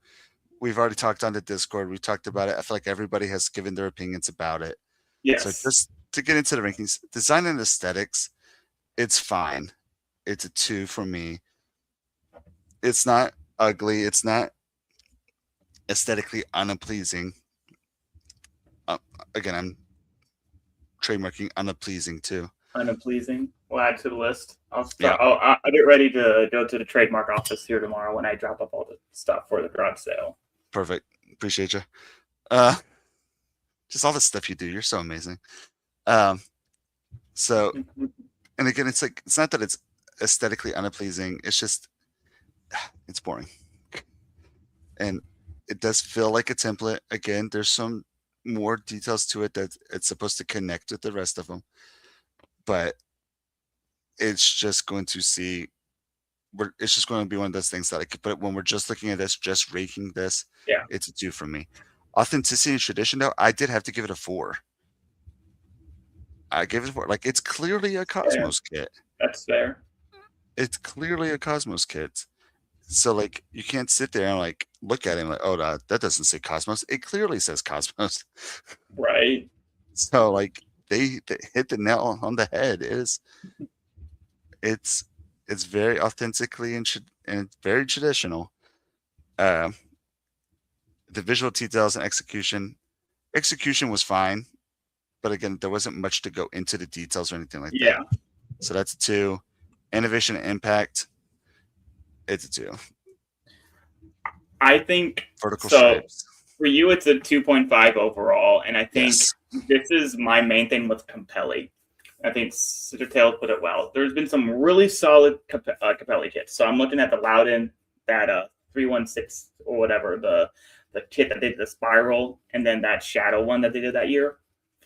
We've already talked on the Discord. We talked about it. I feel like everybody has given their opinions about it. Yes. So just to get into the rankings, design and aesthetics, it's fine. It's a 2 for me. It's not ugly. It's not aesthetically unpleasing. Again, I'm trademarking unpleasing too. Unpleasing. We'll add to the list. I'll get ready to go to the trademark office here tomorrow when I drop up all the stuff for the garage sale. Perfect. Appreciate you. Just all the stuff you do. You're so amazing. So, and again, it's like, it's not that it's aesthetically unpleasing. It's just, it's boring. And it does feel like a template. Again, there's some more details to it that it's supposed to connect with the rest of them. But it's just going to it's just going to be one of those things that I could put when we're just looking at this, just raking this. Yeah. It's a 2 for me. Authenticity and tradition, though, I did have to give it a 4. I gave it a 4. Like, it's clearly a Cosmos kit. That's fair. It's clearly a Cosmos kit. So, like, you can't sit there and, like, look at it and, like, oh, that doesn't say Cosmos. It clearly says Cosmos. Right. So, like, they hit the nail on the head. It's very authentically and very traditional. The visual details and execution was fine, but again, there wasn't much to go into the details or anything like that. So that's a 2. Innovation and impact, it's a 2. I think vertical stripes. For you, it's a 2.5 overall, and I think this is my main thing with Capelli. I think Sittertail put it well. There's been some really solid Capelli kits. So I'm looking at the Loudon, that 316 or whatever, the kit that they did the spiral, and then that shadow one that they did that year.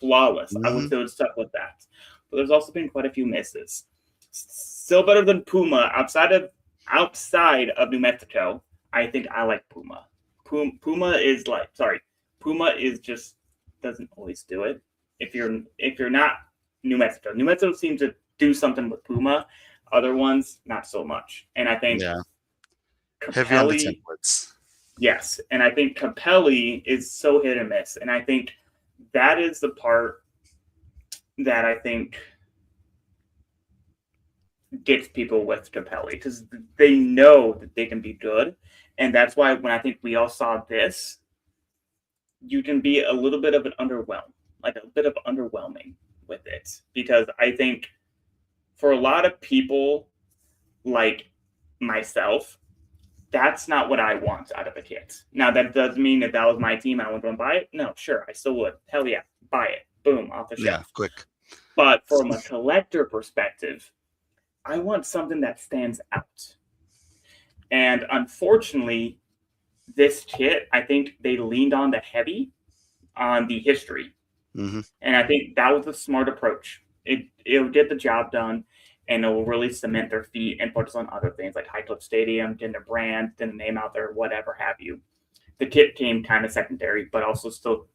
Flawless. I would say it's stuck with that. But there's also been quite a few misses. Still better than Puma outside of New Mexico. I think I like Puma. Puma is just doesn't always do it. If you're not New Mexico seems to do something with Puma. Other ones, not so much. And I think Capelli, heavy on the templates. Yes, and I think Capelli is so hit and miss. And I think that is the part that I think gets people with Capelli, because they know that they can be good. And that's why when I think we all saw this, you can be a little bit of an underwhelming with it, because I think for a lot of people like myself, that's not what I want out of a kit. Now, that doesn't mean that was my team, I wouldn't buy it. No, sure, I still would. Hell yeah, buy it. Boom, off the shelf. Yeah, quick. But from a collector perspective, I want something that stands out. And unfortunately, this kit, I think they leaned on the heavy on the history. Mm-hmm. And I think that was a smart approach. It'll get the job done, and it will really cement their feet and focus on other things like High Cliff Stadium, getting their brand, getting the name out there, whatever have you. the kit came kind of secondary, but also still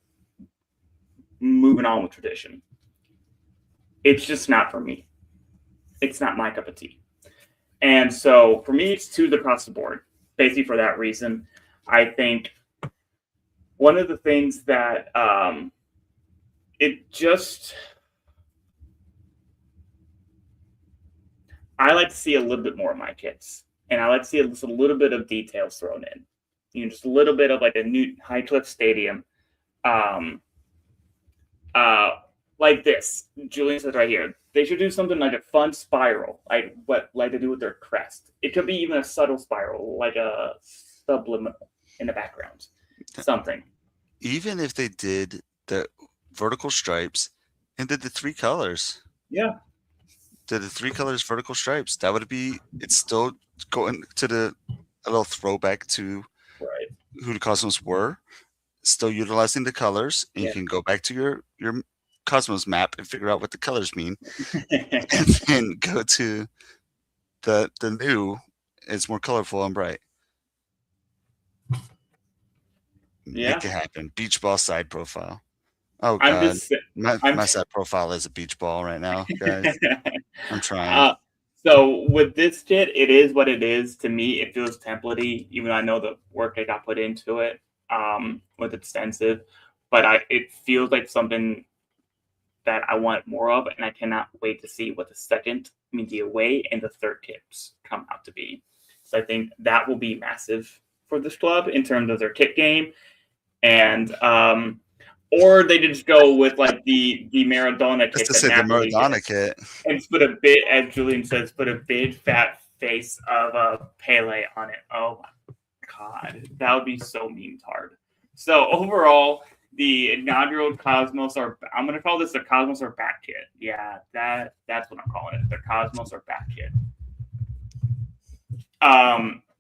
moving on with tradition. It's just not for me. It's not my cup of tea. And so for me, it's 2s across the board, basically for that reason. I think one of the things that I like to see a little bit more of my kits, and I like to see just a little bit of details thrown in. Just a little bit of like a new High Cliff Stadium, like this. Julian says right here, they should do something like a fun spiral, like they do with their crest. It could be even a subtle spiral, like a subliminal in the background, something. Even if they did the vertical stripes and did the 3 colors. Yeah. Did the 3 colors vertical stripes. That would be, it's still going to a little throwback to who the Cosmos were, still utilizing the colors. And you can go back to your Cosmos map and figure out what the colors mean. And then go to the new, it's more colorful and bright. Make it happen. Beach ball side profile. Oh God, my side profile is a beach ball right now, guys. I'm trying. So with this kit, it is what it is. To me, it feels templatey, even though I know the work I got put into it was extensive. But it feels like something that I want more of, and I cannot wait to see what the second, the away and the third kits come out to be. So I think that will be massive for this club in terms of their kit game. And or they just go with like the Maradona kit. Just to say the Maradona kit. And put a bit, as Julian says, put a big fat face of a Pele on it. Oh my God. That would be so meme-tard. So overall, the inaugural Cosmos I'm going to call this the Cosmos or back kit. Yeah, that's what I'm calling it. The Cosmos or back kit.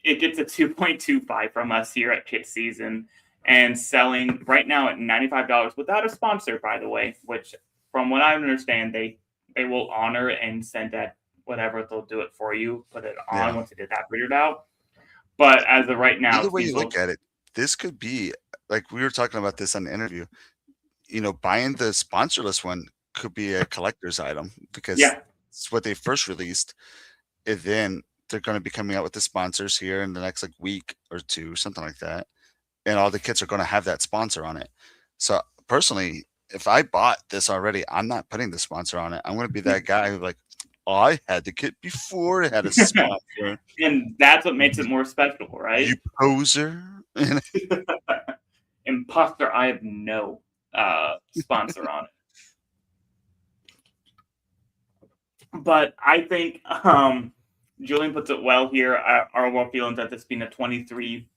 It gets a 2.25 from us here at KitSZN. And selling right now at $95 without a sponsor, by the way, which from what I understand, they will honor and send that whatever they'll do it for you, put it on once they get that figured out. But as of right now, either way you look at it, this could be like we were talking about this on the interview. Buying the sponsorless one could be a collector's item because it's what they first released. And then they're going to be coming out with the sponsors here in the next week or 2, something like that. And all the kits are going to have that sponsor on it. So personally, if I bought this already, I'm not putting the sponsor on it. I'm going to be that guy who I had the kit before it had a sponsor. And that's what makes it more special, right? You poser. Imposter, I have no sponsor on it. But I think Julian puts it well here. Our overall feelings that this being a 23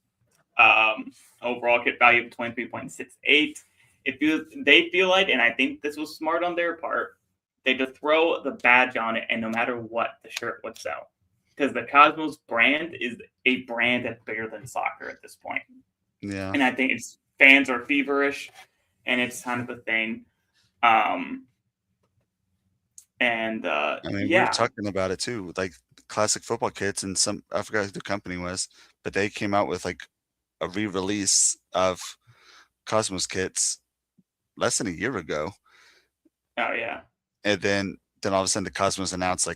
overall kit value of 23.68. They feel like, and I think this was smart on their part, they just throw the badge on it, and no matter what, the shirt would sell. Because the Cosmos brand is a brand that's bigger than soccer at this point. Yeah. And I think fans are feverish, and it's kind of a thing. We were talking about it too, like classic football kits, and I forgot who the company was, but they came out with a re-release of Cosmos kits less than a year ago. Oh yeah. And then all of a sudden the Cosmos announced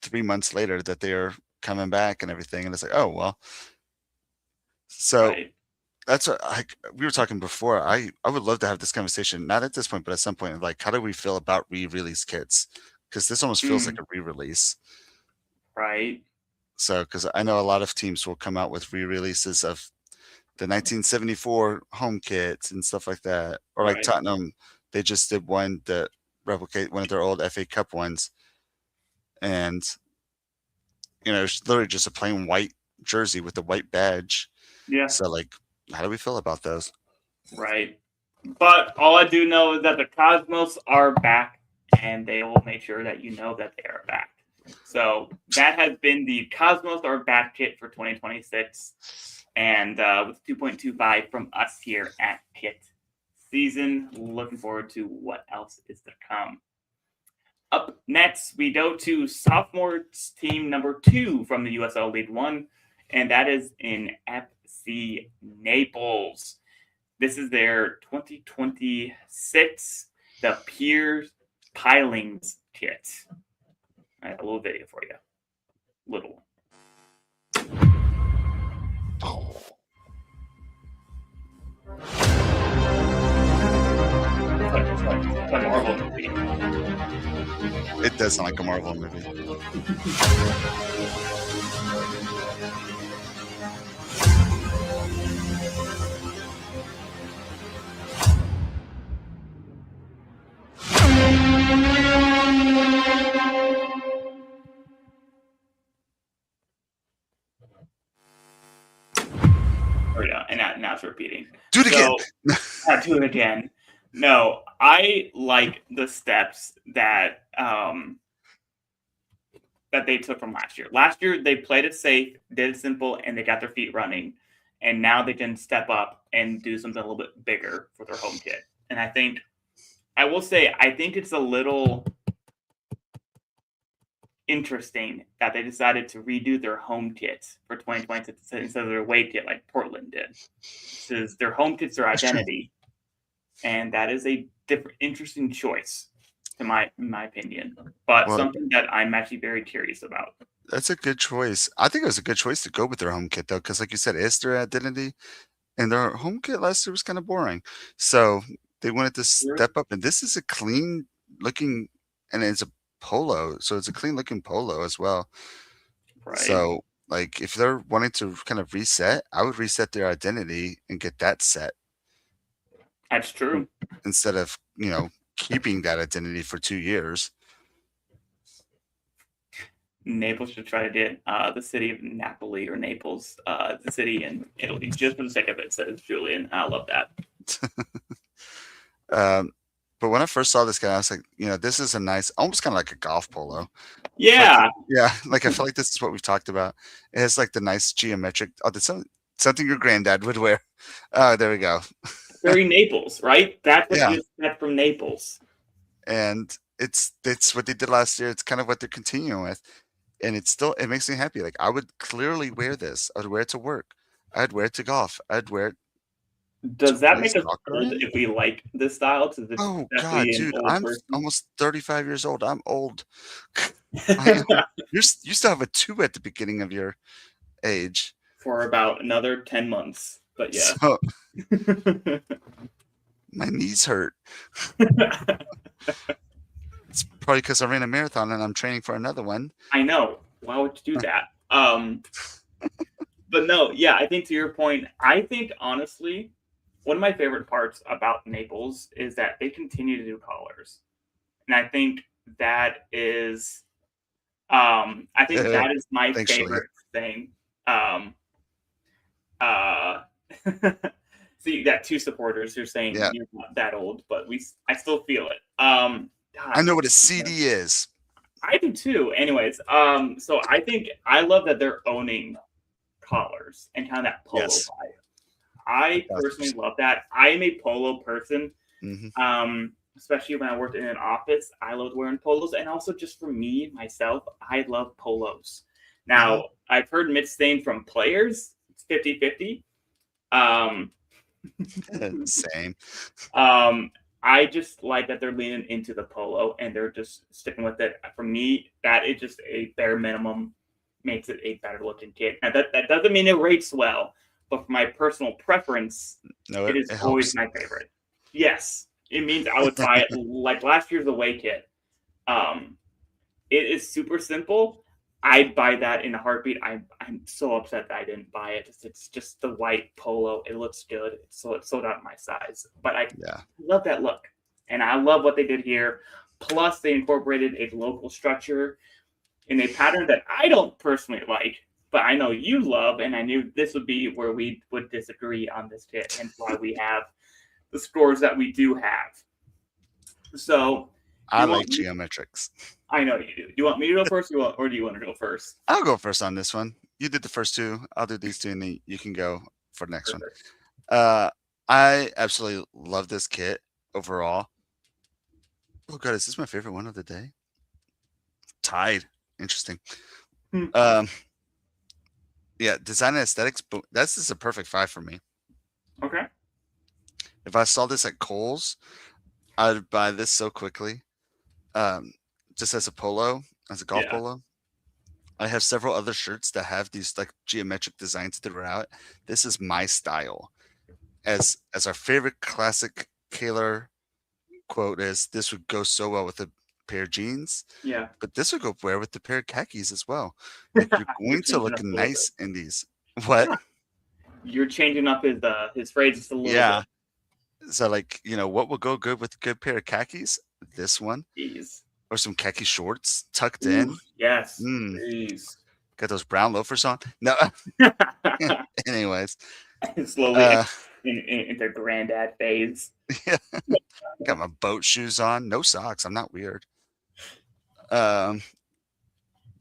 3 months later that they're coming back and everything, and it's oh well. So that's what we were talking before. I would love to have this conversation, not at this point, but at some point, how do we feel about re-release kits? Because this almost feels like a re-release, right? So because I know a lot of teams will come out with re-releases of the 1974 home kits and stuff like that, or Tottenham, they just did one to replicate one of their old FA Cup ones, and it's literally just a plain white jersey with a white badge. Yeah. So how do we feel about those? Right. But all I do know is that the Cosmos are back, and they will make sure that you know that they are back. So that has been the Cosmos are back kit for 2026. And with 2.25 from us here at KitSZN. Looking forward to what else is to come. Up next, we go to sophomore team number 2 from the USL League One, and that is in see Naples. This is their 2026, the Pier Pilings Kit. I have a little video for you. Little. It's a Marvel movie. It does sound like a Marvel movie. Or yeah, and now it's repeating. Do it again. I'll do it again. No, I like the steps that that they took from last year. Last year they played it safe, did it simple, and they got their feet running. And now they can step up and do something a little bit bigger for their home kit. And I think it's a little interesting that they decided to redo their home kit for 2020 instead of their away kit like Portland did. Because their home kit's their identity. And that is a different, interesting choice, in my opinion. But something that I'm actually very curious about. That's a good choice. I think it was a good choice to go with their home kit, though, because like you said, it's their identity. And their home kit last year was kind of boring. So they wanted to step up. And this is a clean looking, and it's a polo. So it's a clean looking polo as well. Right. So, like, if they're wanting to kind of reset, I would reset their identity and get that set. That's true. Instead of, keeping that identity for 2 years. Naples should try to get the city of Napoli or Naples, the city in Italy, just for the sake of it, says Julian. I love that. But when I first saw this guy, I was like, this is a nice, almost kind of like a golf polo. Yeah. Like I feel like this is what we've talked about. It has like the nice geometric. Oh, that's something your granddad would wear. Oh, there we go. Very Naples, right? That's what you expect from Naples. And it's what they did last year. It's kind of what they're continuing with. And it makes me happy. Like, I would clearly wear this. I would wear it to work. I'd wear it to golf. I'd wear it. Does that make us old if we like this style? Oh, God, dude. I'm almost 35 years old. I'm old. You still have a 2 at the beginning of your age. For about another 10 months. But yeah. So, my knees hurt. It's probably because I ran a marathon and I'm training for another one. I know. Why would you do that? But no, yeah, I think to your point, I think honestly, one of my favorite parts about Naples is that they continue to do colors. And I think that is that is my favorite thing. So you got 2 supporters who are saying you're not that old, but I still feel it. God, I know what a CD is. I do too. Anyways, so I think I love that they're owning collars and kind of that polo vibe. I personally love that. I'm a polo person. Mm-hmm. Especially when I worked in an office, I loved wearing polos, and also just for me myself, I love polos. Now I've heard mixed thing from players. It's 50-50. Same. I just like that they're leaning into the polo and they're just sticking with it. For me, that is just a bare minimum, makes it a better looking kit. Now that doesn't mean it rates well, but for my personal preference, it is always my favorite. Yes, it means I would buy it like last year's away kit. It is super simple. I'd buy that in a heartbeat. I'm so upset that I didn't buy it. It's just the white polo. It looks good. It's sold out my size. But I love that look. And I love what they did here. Plus, they incorporated a local structure in a pattern that I don't personally like, but I know you love. And I knew this would be where we would disagree on this kit. Hence why we have the scores that we do have. So I like geometrics. I know you do. Do you want me to go first, or do you want to go first? I'll go first on this one. You did the first 2. I'll do these 2, and then you can go for the next one. I absolutely love this kit overall. Oh, God, is this my favorite one of the day? Tied. Interesting. Yeah, design and aesthetics. This is a perfect 5 for me. Okay. If I saw this at Kohl's, I'd buy this so quickly. Just as a polo, as a golf Yeah. polo. I have several other shirts that have these like geometric designs throughout. This is my style. As our favorite classic Kaler quote is, "This would go so well with a pair of jeans, Yeah. but this would go well with the pair of khakis as well." Like you're You're going to changing look up a little nice in these. What? You're changing up his phrase just a little Yeah. So like, what will go good with a good pair of khakis? This one. bit. Jeez. Or some khaki shorts tucked Ooh, in. yes. Mm. Jeez. Got those brown loafers on. No. Anyways. Slowly into granddad phase. Yeah. Got my boat shoes on. No socks. I'm not weird. But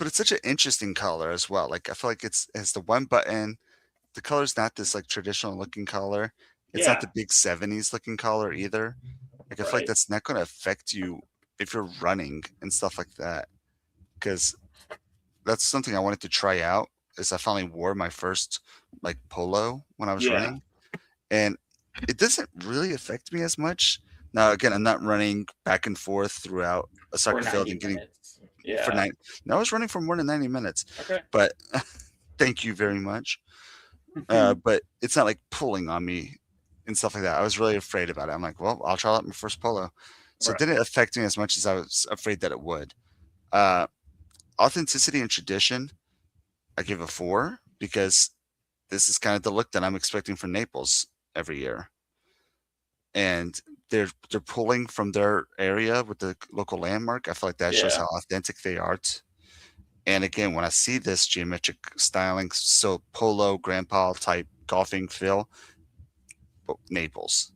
it's such an interesting color as well. Like I feel like it's the one button. The color's not this like traditional looking color. It's not Yeah. the big 70s looking color either. Like I feel like Right. that's not going to affect you if you're running and stuff like that. Because that's something I wanted to try out. Is I finally wore my first like polo when I was Yeah. running, and it doesn't really affect me as much. Now again, I'm not running back and forth throughout a For soccer field 90 and getting minutes. Yeah. for 9. No, I was running for more than 90 minutes, Okay. but thank you very much. But it's not like pulling on me and stuff like that. I was really afraid about it. I'm like, well, I'll try out my first polo. So Right. it didn't affect me as much as I was afraid that it would. Authenticity and tradition, I give a 4 because this is kind of the look that I'm expecting from Naples every year. And they're pulling from their area with the local landmark. I feel like that shows Yeah. how authentic they are. And again, when I see this geometric styling, so polo, grandpa type golfing feel, Naples,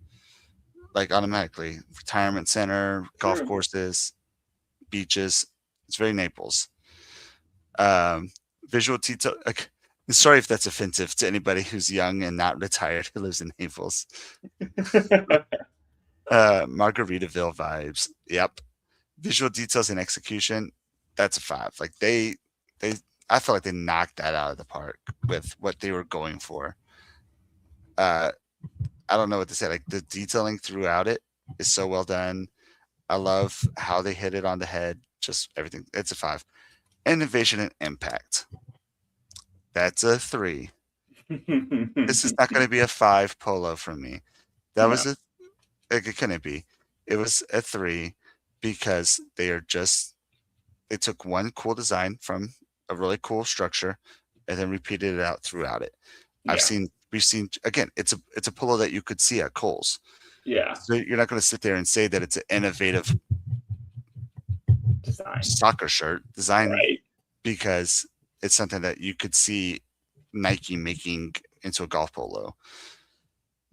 like automatically, retirement center, golf True. courses, beaches, it's very Naples. Visual detail. Like, sorry if that's offensive to anybody who's young and not retired who lives in Naples. Margaritaville vibes. Yep. Visual details and execution. That's a 5. Like I feel like they knocked that out of the park with what they were going for. I don't know what to say. Like the detailing throughout it is so well done. I love how they hit it on the head. Just everything. It's a 5. Innovation and impact. That's a 3. This is not going to be a 5 polo for me. That was it couldn't be. It was a 3 because they took one cool design from a really cool structure and then repeated it out throughout it. Yeah. We've seen again, it's a polo that you could see at Kohl's. Yeah. So you're not going to sit there and say that it's an innovative Design. soccer shirt design, Right. because it's something that you could see Nike making into a golf polo.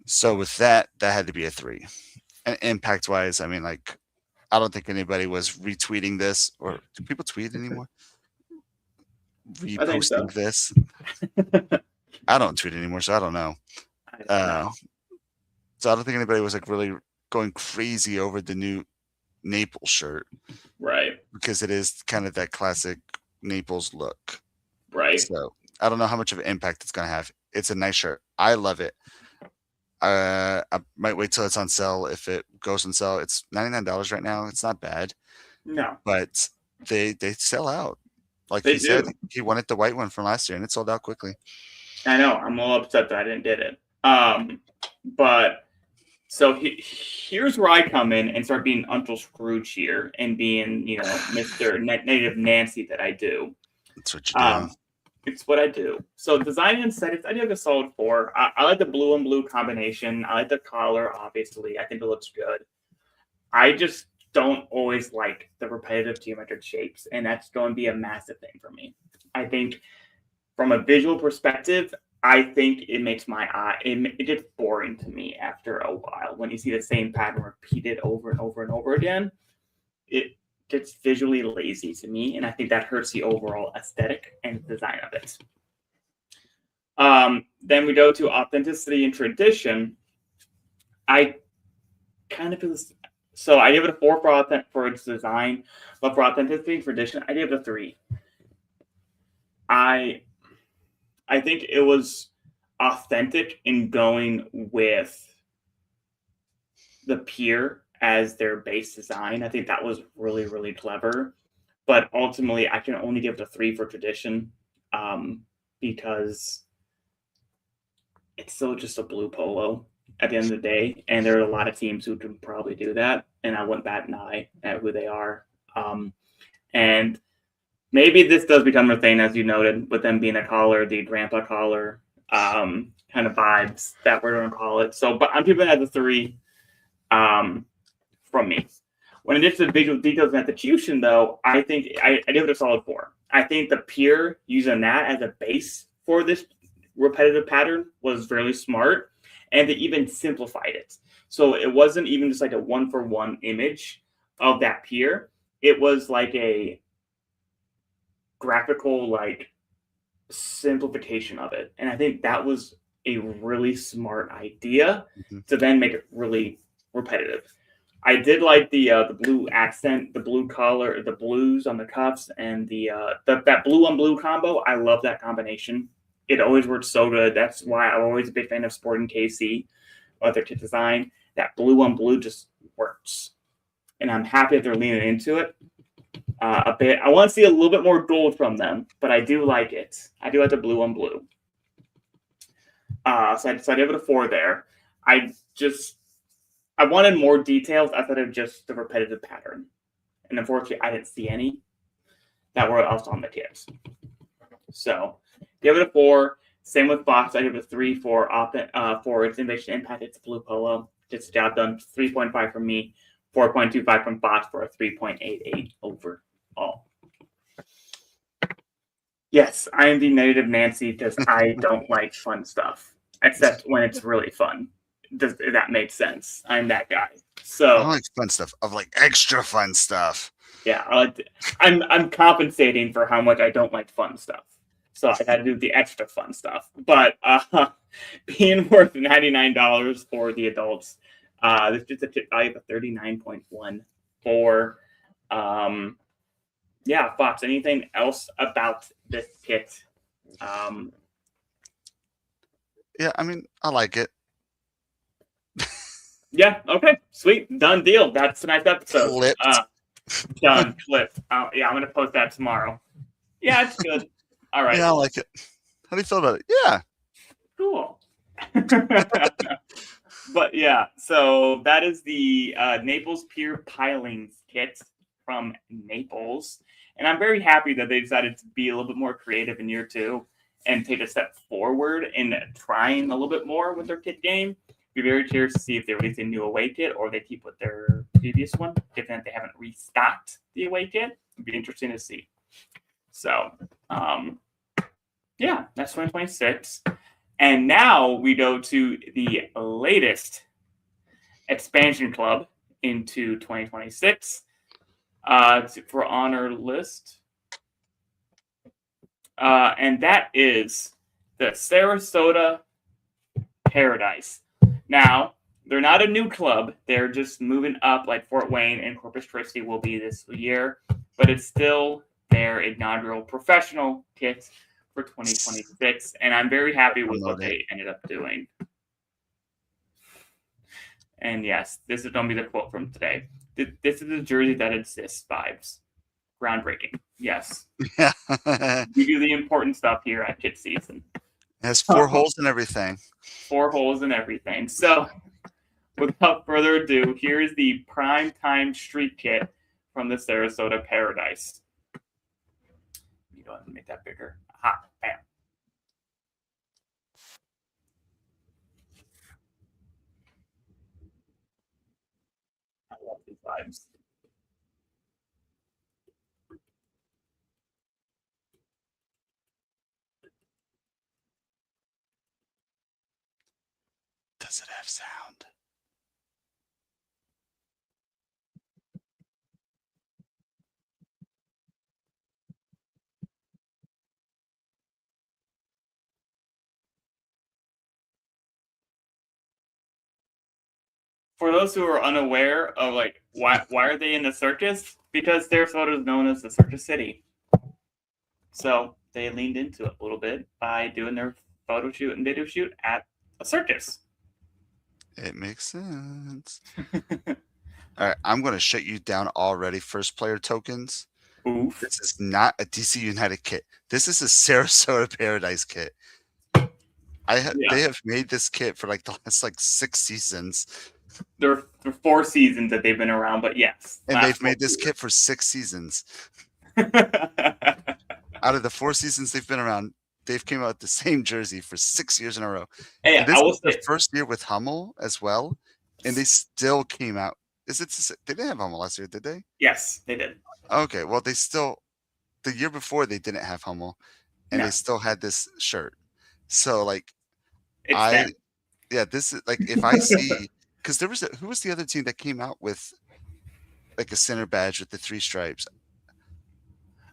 So with that had to be a 3. And impact wise, I mean, like, I don't think anybody was retweeting this, or do people tweet anymore? I think so. Reposting this. I don't tweet anymore, so I don't know. No. So I don't think anybody was like really going crazy over the new Naples shirt, Right. because it is kind of that classic Naples look. Right. So I don't know how much of an impact it's going to have. It's a nice shirt. I love it. I might wait till it's on sale. If it goes on sale, it's $99 right now. It's not bad, No. but they sell out. Like They he said, do. he wanted the white one from last year, and it sold out quickly. I know. I'm a little upset that I didn't get it. But so here's where I come in and start being Uncle Scrooge here and being, Mr. Native Nancy that I do. That's what you do. It's what I do. So design and aesthetics, I give a solid 4. I like the blue and blue combination. I like the collar, obviously. I think it looks good. I just don't always like the repetitive geometric shapes, and that's going to be a massive thing for me. I think from a visual perspective, I think it makes my eye, it gets boring to me after a while. When you see the same pattern repeated over and over and over again, it gets visually lazy to me, and I think that hurts the overall aesthetic and design of it. Then we go to authenticity and tradition. I kind of feel this. So I give it a 4 for its design, but for authenticity and tradition, I give it a 3. I I think it was authentic in going with the pier as their base design. I think that was really, really clever. But ultimately, I can only give it a 3 for tradition, because it's still just a blue polo at the end of the day. And there are a lot of teams who can probably do that. And I wouldn't bat an eye at who they are. And maybe this does become a thing, as you noted, with them being a collar, the grandpa collar kind of vibes that we're going to call it. So, but I'm keeping it at the 3 from me. When it gets to the visual details and execution, though, I think I give it a solid 4. I think the pier using that as a base for this repetitive pattern was fairly smart, and they even simplified it. So it wasn't even just like a 1-for-1 image of that pier. It was like a graphical like simplification of it, and I think that was a really smart idea to then make it really repetitive. I did like the blue accent, the blue collar, the blues on the cuffs, and that blue on blue combo. I love that combination. It always works so good. That's why I'm always a big fan of Sporting KC, their kit design. That blue on blue just works, and I'm happy that they're leaning into it a bit. I want to see a little bit more gold from them, but I do like it. I do like the blue on blue. So I give it a 4 there. I wanted more details outside of just the repetitive pattern. And unfortunately, I didn't see any that were else on the kits. So give it a 4. Same with Fox. I give it a 3 for its innovation impact. It's a blue polo. Gets the job done. 3.5 from me. 4.25 from Fox for a 3.88 overall. Yes, I am the negative Nancy because I don't like fun stuff, except when it's really fun. Does that make sense? I'm that guy. So I like fun stuff. I like extra fun stuff. Yeah, I'm compensating for how much I don't like fun stuff. So I got to do the extra fun stuff. But being worth $99 for the adults, this is a tip value of 39.14. Yeah, Fox. Anything else about this kit? Yeah, I mean, I like it. Yeah, okay, sweet, done deal. That's tonight's episode. Clipped. Done, clipped. Yeah, I'm gonna post that tomorrow. Yeah, it's good. All right. Yeah, I like it. How do you feel about it? Yeah. Cool. But yeah, so that is the Naples Pier Pilings kit from Naples. And I'm very happy that they decided to be a little bit more creative in year 2 and take a step forward in trying a little bit more with their kit game. Be very curious to see if they release a new away kit or they keep with their previous one, given that they haven't restocked the away kit. It'd be interesting to see. So, yeah, that's 2026. And now we go to the latest expansion club into 2026 for honor list. And that is the Sarasota Paradise. Now, they're not a new club. They're just moving up like Fort Wayne and Corpus Christi will be this year. But it's still their inaugural professional kit for 2026. And I'm very happy with what they ended up doing. And yes, this is going to be the quote from today. This is a jersey that exists vibes. Groundbreaking. Yes. Yeah. We do the important stuff here at KitSZN. It has 4 holes and everything. 4 holes and everything. So, without further ado, here is the prime time street kit from the Sarasota Paradise. You don't have to make that bigger. Aha, bam. I love these vibes. Does it have sound? For those who are unaware of like why are they in the circus? Because Sarasota is known as the Circus City. So they leaned into it a little bit by doing their photo shoot and video shoot at a circus. It makes sense. All right, I'm going to shut you down already. First player tokens. Oof. This is not a DC United kit. This is a Sarasota Paradise kit. They have made this kit for like the last 6 seasons. There are 4 seasons that they've been around, but yes. And they've made this kit for 6 seasons. Out of the 4 seasons they've been around, they've came out with the same jersey for 6 years in a row. Hey, and this was their first year with Hummel as well, and they still came out. They didn't have Hummel last year, did they? Yes, they did. Okay, well, the year before they didn't have Hummel, and they still had this shirt. So this is if I see, because there was who was the other team that came out with a center badge with the 3 stripes?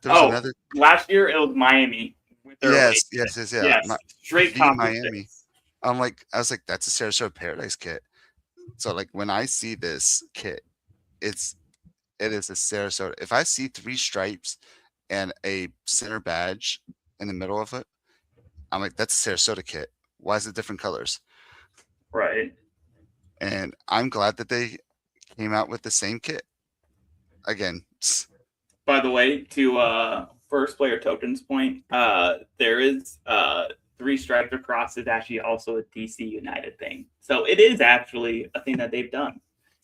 There was another. Last year it was Miami. Yes. Straight copy Miami. I was like, that's a Sarasota Paradise kit. So when I see this kit, it is a Sarasota. If I see 3 stripes and a center badge in the middle of it, I'm like, that's a Sarasota kit. Why is it different colors? Right. And I'm glad that they came out with the same kit. Again. By the way, to first player tokens point, there is 3 stripes across is actually also a DC United thing. So it is actually a thing that they've done.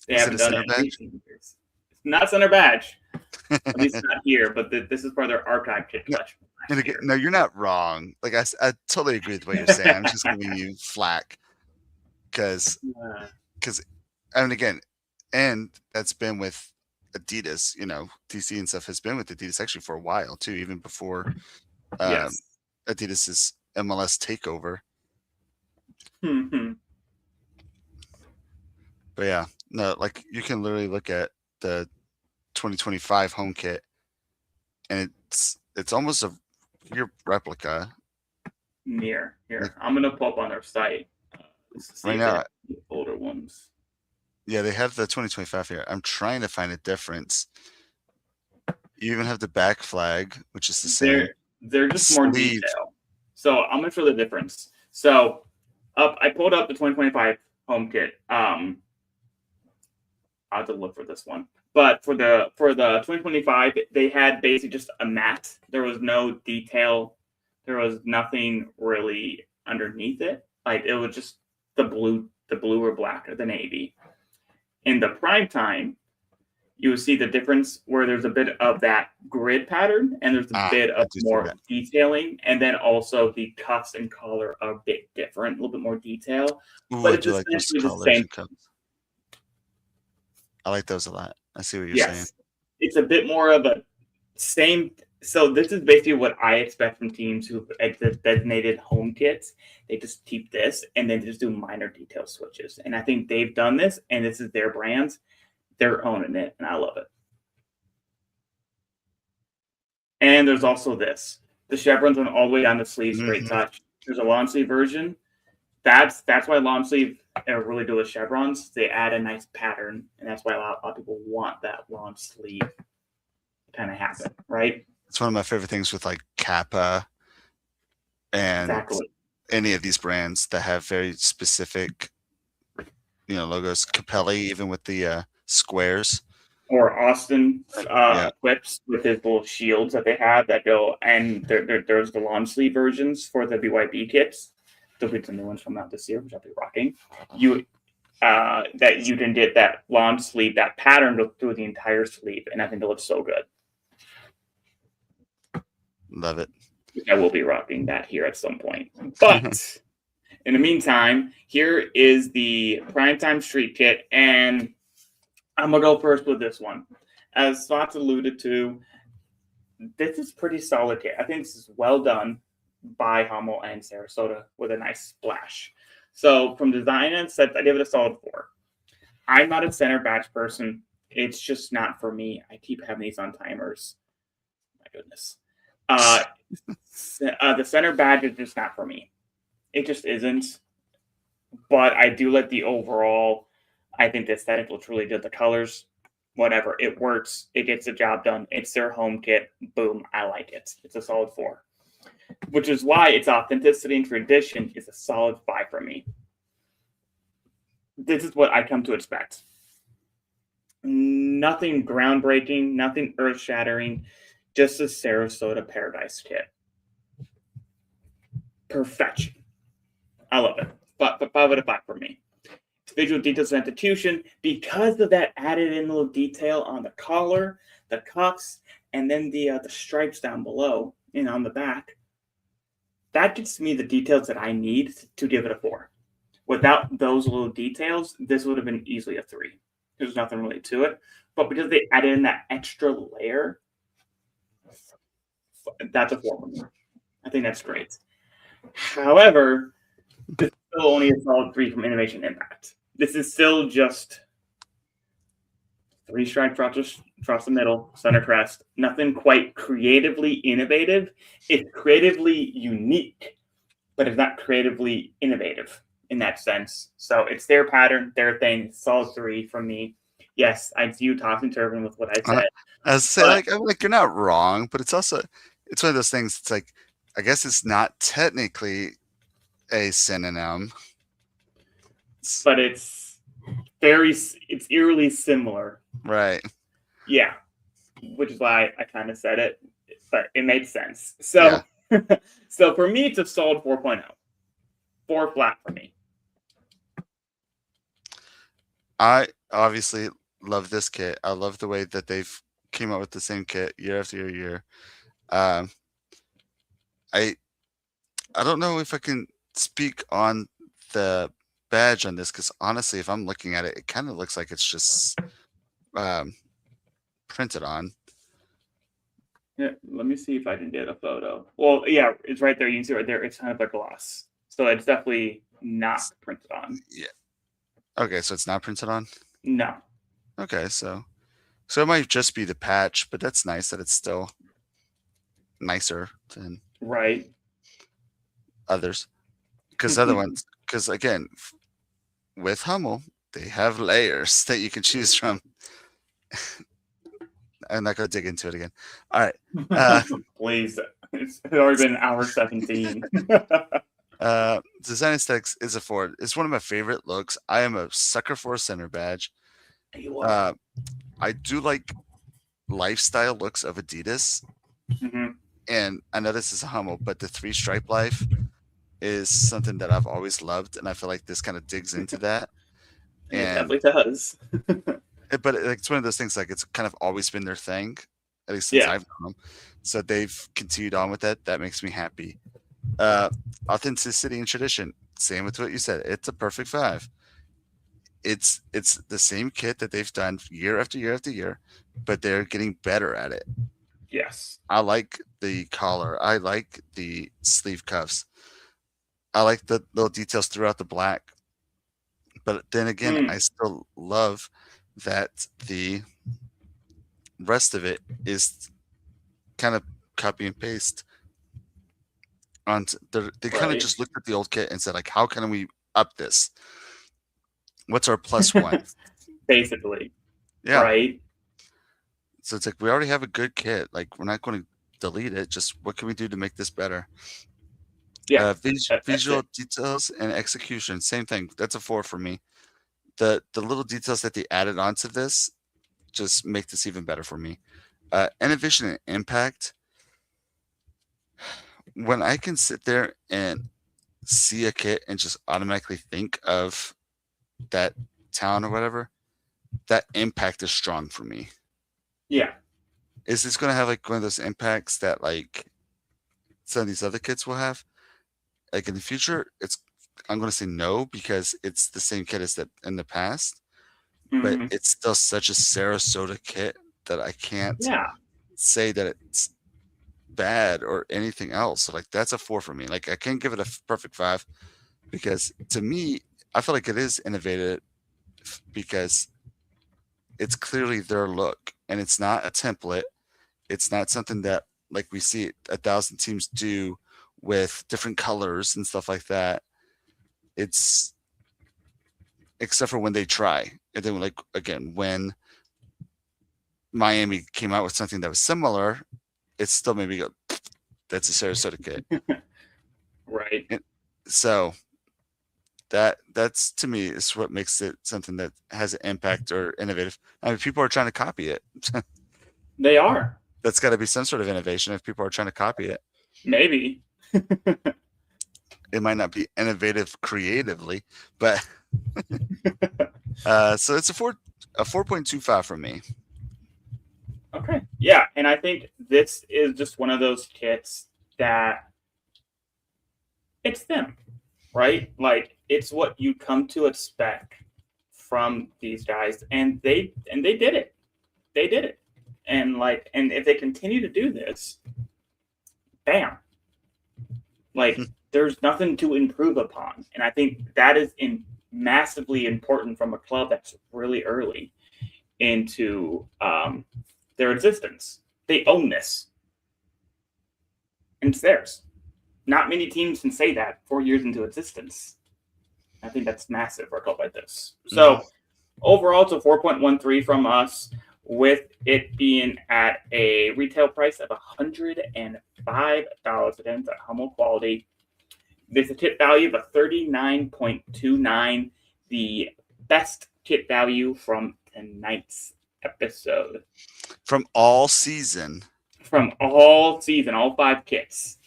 They haven't done it in recent years. It's not center badge. At least not here, but this is part of their archive kit collection. And again, no, you're not wrong. I totally agree with what you're saying. I'm just giving you flack because and that's been with Adidas. DC and stuff has been with Adidas actually for a while too, even before Adidas's MLS takeover. Mm-hmm. But yeah, no, you can literally look at the 2025 home kit, and it's almost a pure replica. Here, I'm gonna pull up on their site right now. The older ones. Yeah, they have the 2025 here. I'm trying to find a difference. You even have the back flag, which is the same. They're just more detail. So I'm gonna show the difference. So I pulled up the 2025 home kit. I'll have to look for this one. But for the 2025, they had basically just a matte. There was no detail. There was nothing really underneath it. It was just the blue or black or the navy. In the prime time, you will see the difference where there's a bit of that grid pattern and there's a bit of more detailing, and then also the cuffs and collar are a bit different, a little bit more detail. Ooh, but it's essentially the same. I like those a lot. I see what you're saying. It's a bit more of a same. So this is basically what I expect from teams who have designated home kits. They just keep this and then just do minor detail switches. And I think they've done this, and this is their brand. They're owning it, and I love it. And there's also this. The chevrons went all the way down the sleeves. Great touch. There's a long sleeve version. That's why long sleeve really do with chevrons. They add a nice pattern, and that's why a lot of people want that long sleeve to kind of happen, right? It's one of my favorite things with Kappa and any of these brands that have very specific, logos. Capelli, even with the squares. Or Austin clips with his little shields that they have that go, and there's the long sleeve versions for the BYB kits. There'll be some new ones coming out this year, which I'll be rocking. That you can get that long sleeve, that pattern through the entire sleeve, and I think it looks so good. Love it. I will be rocking that here at some point. But in the meantime, here is the Primetime Street Kit, and I'm going to go first with this one. As Spots alluded to, this is pretty solid kit. I think this is well done by Hummel and Sarasota with a nice splash. So from design and set, I give it a solid 4. I'm not a center badge person. It's just not for me. I keep having these on timers. My goodness. The center badge is just not for me. It just isn't. But I do like the overall. I think the aesthetic looks really good. The colors, whatever, it works. It gets the job done. It's their home kit. Boom, I like it. It's a solid 4. which is why its authenticity and tradition is a solid 5 for me. This is what I come to expect. Nothing groundbreaking, nothing earth-shattering, just a Sarasota Paradise Kit. Perfection. I love it. But 5 out of 5 for me. Visual details and execution, because of that added in little detail on the collar, the cuffs, and then the stripes down below and on the back, that gets me the details that I need to give it a 4. Without those little details, this would have been easily a 3. There's nothing really to it. But because they added in that extra layer, that's a 4 for me. I think that's great. However, this is still only a solid 3 from Innovation Impact. This is still just 3 stripes across the middle, center crest. Nothing quite creatively innovative. It's creatively unique, but it's not creatively innovative in that sense. So it's their pattern, their thing. Solid 3 from me. Yes, I do toss and turban with what I said. I say, I'm like, you're not wrong, but it's also, it's one of those things. It's like, I guess it's not technically a synonym, but it's eerily similar. Right. Yeah. Which is why I kind of said it, but it made sense. So, so for me, it's a solid 4.0. 4 flat for me. I obviously love this kit. I love the way that they've came out with the same kit year after year. I don't know if I can speak on the badge on this, because honestly, if I'm looking at it, it kind of looks like it's just printed on. Yeah, let me see if I can get a photo. Well, yeah, it's right there. You can see right there. It's kind of like gloss, so it's definitely not printed on. Yeah. Okay, so it's not printed on. No. Okay, so it might just be the patch, but that's nice that it's still nicer than others. Because other ones, because again, with Hummel, they have layers that you can choose from. I'm not going to dig into it again. All right. Please. It's already been an hour 17. Design aesthetics is a 4. It's one of my favorite looks. I am a sucker for a center badge. I do like lifestyle looks of Adidas. And I know this is a Hummel, but the 3 stripe life is something that I've always loved. And I feel like this kind of digs into that. And it definitely does. But it's one of those things, like, it's kind of always been their thing, at least since I've known them. So they've continued on with that. That makes me happy. Authenticity and tradition, same with what you said. It's a perfect 5. It's the same kit that they've done year after year after year, but they're getting better at it. Yes. I like the collar. I like the sleeve cuffs. I like the little details throughout the black. But then again, I still love that the rest of it is kind of copy and paste. They kind of just looked at the old kit and said, like, how can we up this? What's our +1? Basically. Yeah. Right. So it's like, we already have a good kit. Like, we're not going to delete it. Just what can we do to make this better? Yeah. Visual details and execution, same thing. That's a 4 for me. The little details that they added onto this just make this even better for me. Innovation and impact. When I can sit there and see a kit and just automatically think of that town or whatever, that impact is strong for me. Yeah. Is this going to have like one of those impacts that like some of these other kits will have? Like in the future, I'm going to say no, because it's the same kit as that in the past, but it's still such a Sarasota kit that I can't say that it's bad or anything else. So like, that's a 4 for me. Like, I can't give it a perfect 5, because to me, I feel like it is innovative because it's clearly their look, and it's not a template. It's not something that like we see 1,000 teams do with different colors and stuff like that. It's, except for when they try. And then, like, again, when Miami came out with something that was similar, it still made me go, that's a Sarasota kit. Right. So that's to me is what makes it something that has an impact or innovative. I mean, people are trying to copy it. They are. That's got to be some sort of innovation if people are trying to copy it. Maybe. It might not be innovative creatively, but so it's a 4.25 from me. Okay. Yeah, and I think this is just one of those kits that it's them, right? Like it's what you come to expect from these guys, and they did it. They did it. And if they continue to do this, bam. Like there's nothing to improve upon. And I think that is massively important from a club that's really early into their existence. They own this. And it's theirs. Not many teams can say that 4 years into existence. I think that's massive for a club like this. So overall, it's a 4.13 from us, with it being at a retail price of $105 again, at Hummel quality. There's a kit value of 39.29, the best kit value from tonight's episode. From all season. From all season, all 5 kits.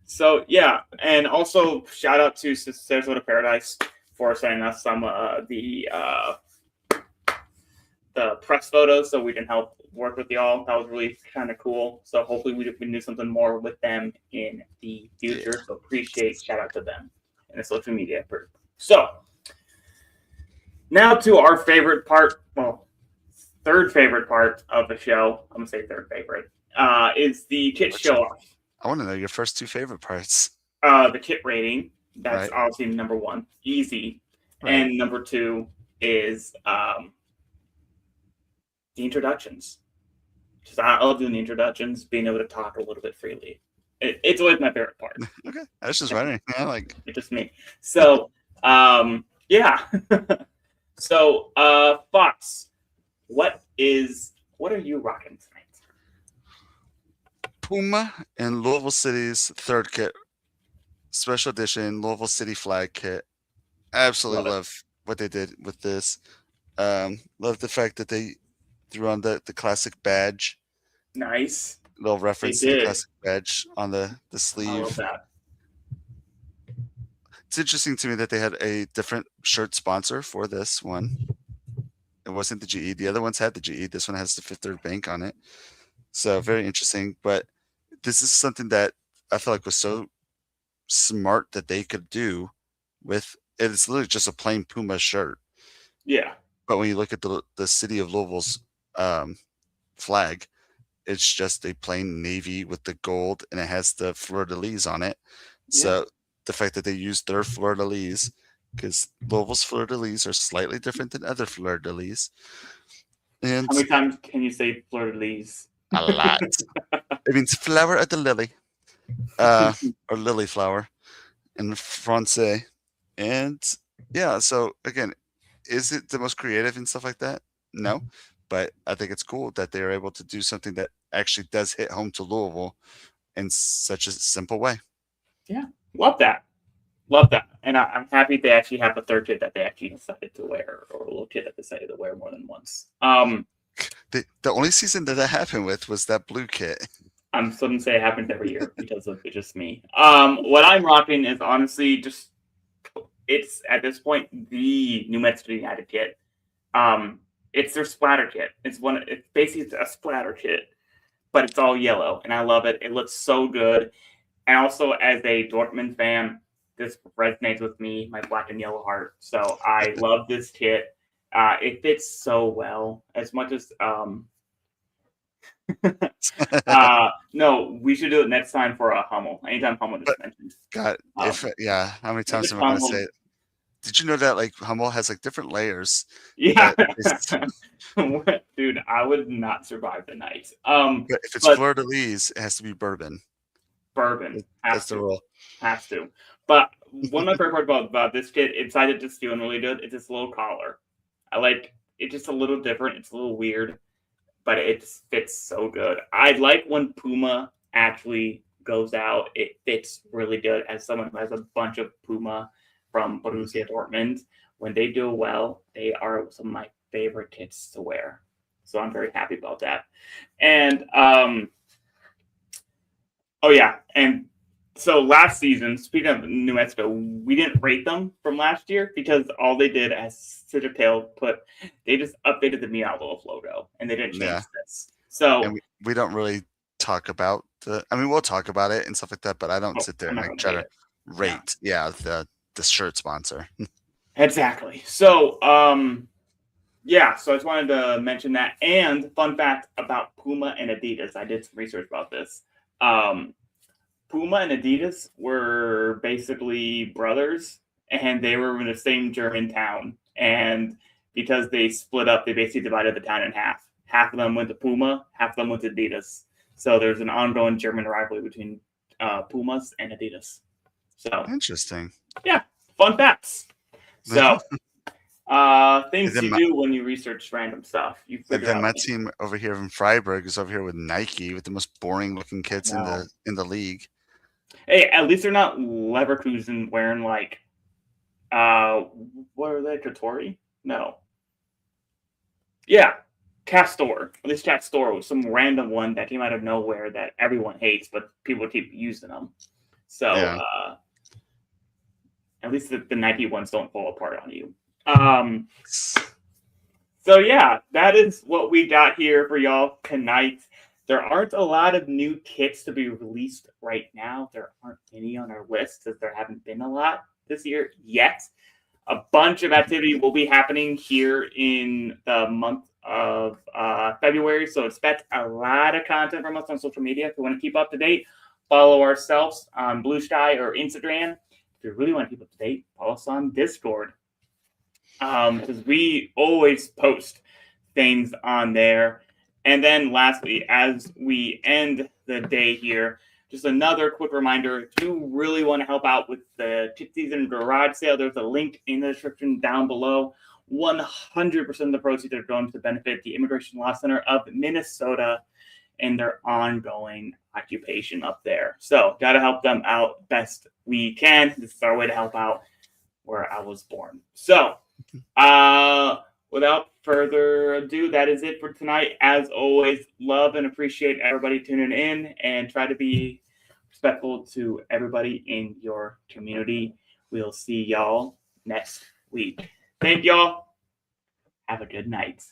So yeah, and also shout out to Sarasota Paradise for sending us some the press photos so we can help work with y'all. That was really kind of cool. So hopefully we can do something more with them in the future. So shout out to them and the social media group. So now to our favorite part, well, third favorite part of the show. I'm gonna say third favorite. Is the kit show off. I want to know your first 2 favorite parts. The kit rating. That's right. obviously number 1, easy, right. And number 2 is the introductions. Because I love doing the introductions, being able to talk a little bit freely. It's always my favorite part. Okay, I was just wondering. It's just me. So, yeah. So, Fox, what are you rocking tonight? Puma and Louisville City's third kit, special edition Louisville City flag kit. Absolutely love what they did with this. Love the fact that they threw on the classic badge. Nice. Little reference to the classic badge on the sleeve. I love that. It's interesting to me that they had a different shirt sponsor for this one. It wasn't the GE. The other ones had the GE. This one has the Fifth Third Bank on it. So very interesting. But this is something that I feel like was so smart that they could do with it's literally just a plain Puma shirt. Yeah. But when you look at the city of Louisville's flag, it's just a plain navy with the gold, and it has the fleur-de-lis on it. Yeah. So the fact that they used their fleur-de-lis, because Louisville's fleur-de-lis are slightly different than other fleur-de-lis. And how many times can you say fleur-de-lis? A lot. It means flower of the lily, or lily flower in Francais. And yeah, so again, is it the most creative and stuff like that? No, but I think it's cool that they are able to do something that actually does hit home to Louisville in such a simple way. Yeah, love that. Love that. And I'm happy they actually have a third kit that they actually decided to wear, or a little kit that they decided to wear more than once. The only season that happened with was that blue kit. I'm still gonna say it happens every year because of it's just me. What I'm rocking is honestly just it's at this point the New Mexico United kit. It's their splatter kit. It's basically a splatter kit, but it's all yellow, and I love it. It looks so good. And also, as a Dortmund fan, this resonates with me, my black and yellow heart. So I love this kit. It fits so well. As much as no, we should do it next time for a Hummel. Anytime Hummel is mentioned. God, how many times am I going to say it? Did you know that like Hummel has like different layers? Yeah, dude, I would not survive the night. But if it's fleur de lis, it has to be bourbon. Bourbon. That's the rule. Has to. But one of my favorite parts about this kit, inside it just doing really good, it's this little collar. I like it, just a little different. It's a little weird. but it fits so good. I like when Puma actually goes out. It fits really good. As someone who has a bunch of Puma from Borussia Dortmund, when they do well, they are some of my favorite kits to wear. So I'm very happy about that. And oh yeah, and so last season, speaking of New Mexico, we didn't rate them from last year because all they did, as Citadel put, they just updated the Meow logo and they didn't change this. So and we don't really talk about we'll talk about it and stuff like that, but I don't sit there and like try to rate the shirt sponsor. Exactly. So yeah, so I just wanted to mention that. And fun fact about Puma and Adidas, I did some research about this. Puma and Adidas were basically brothers, and they were in the same German town. And because they split up, they basically divided the town in half. Half of them went to Puma, half of them went to Adidas. So there's an ongoing German rivalry between Pumas and Adidas. So interesting. Yeah, fun facts. So things you do when you research random stuff. And then my team over here in Freiburg is over here with Nike with the most boring looking kits in the league. Hey, at least they're not Leverkusen wearing like what are they, Katori? No. Yeah, Castor. At least Castor was some random one that came out of nowhere that everyone hates, but people keep using them. So at least the Nike ones don't fall apart on you. So yeah, that is what we got here for y'all tonight. There aren't a lot of new kits to be released right now. There aren't any on our list because there haven't been a lot this year yet. A bunch of activity will be happening here in the month of February. So expect a lot of content from us on social media. If you want to keep up to date, follow ourselves on Blue Sky or Instagram. If you really want to keep up to date, follow us on Discord. Because we always post things on there. And then lastly, as we end the day here, just another quick reminder, if you really want to help out with the KitSZN garage sale, there's a link in the description down below. 100% of the proceeds are going to benefit the Immigration Law Center of Minnesota and their ongoing occupation up there. So got to help them out best we can. This is our way to help out where I was born. So without further ado, that is it for tonight. As always, love and appreciate everybody tuning in and try to be respectful to everybody in your community. We'll see y'all next week. Thank y'all. Have a good night.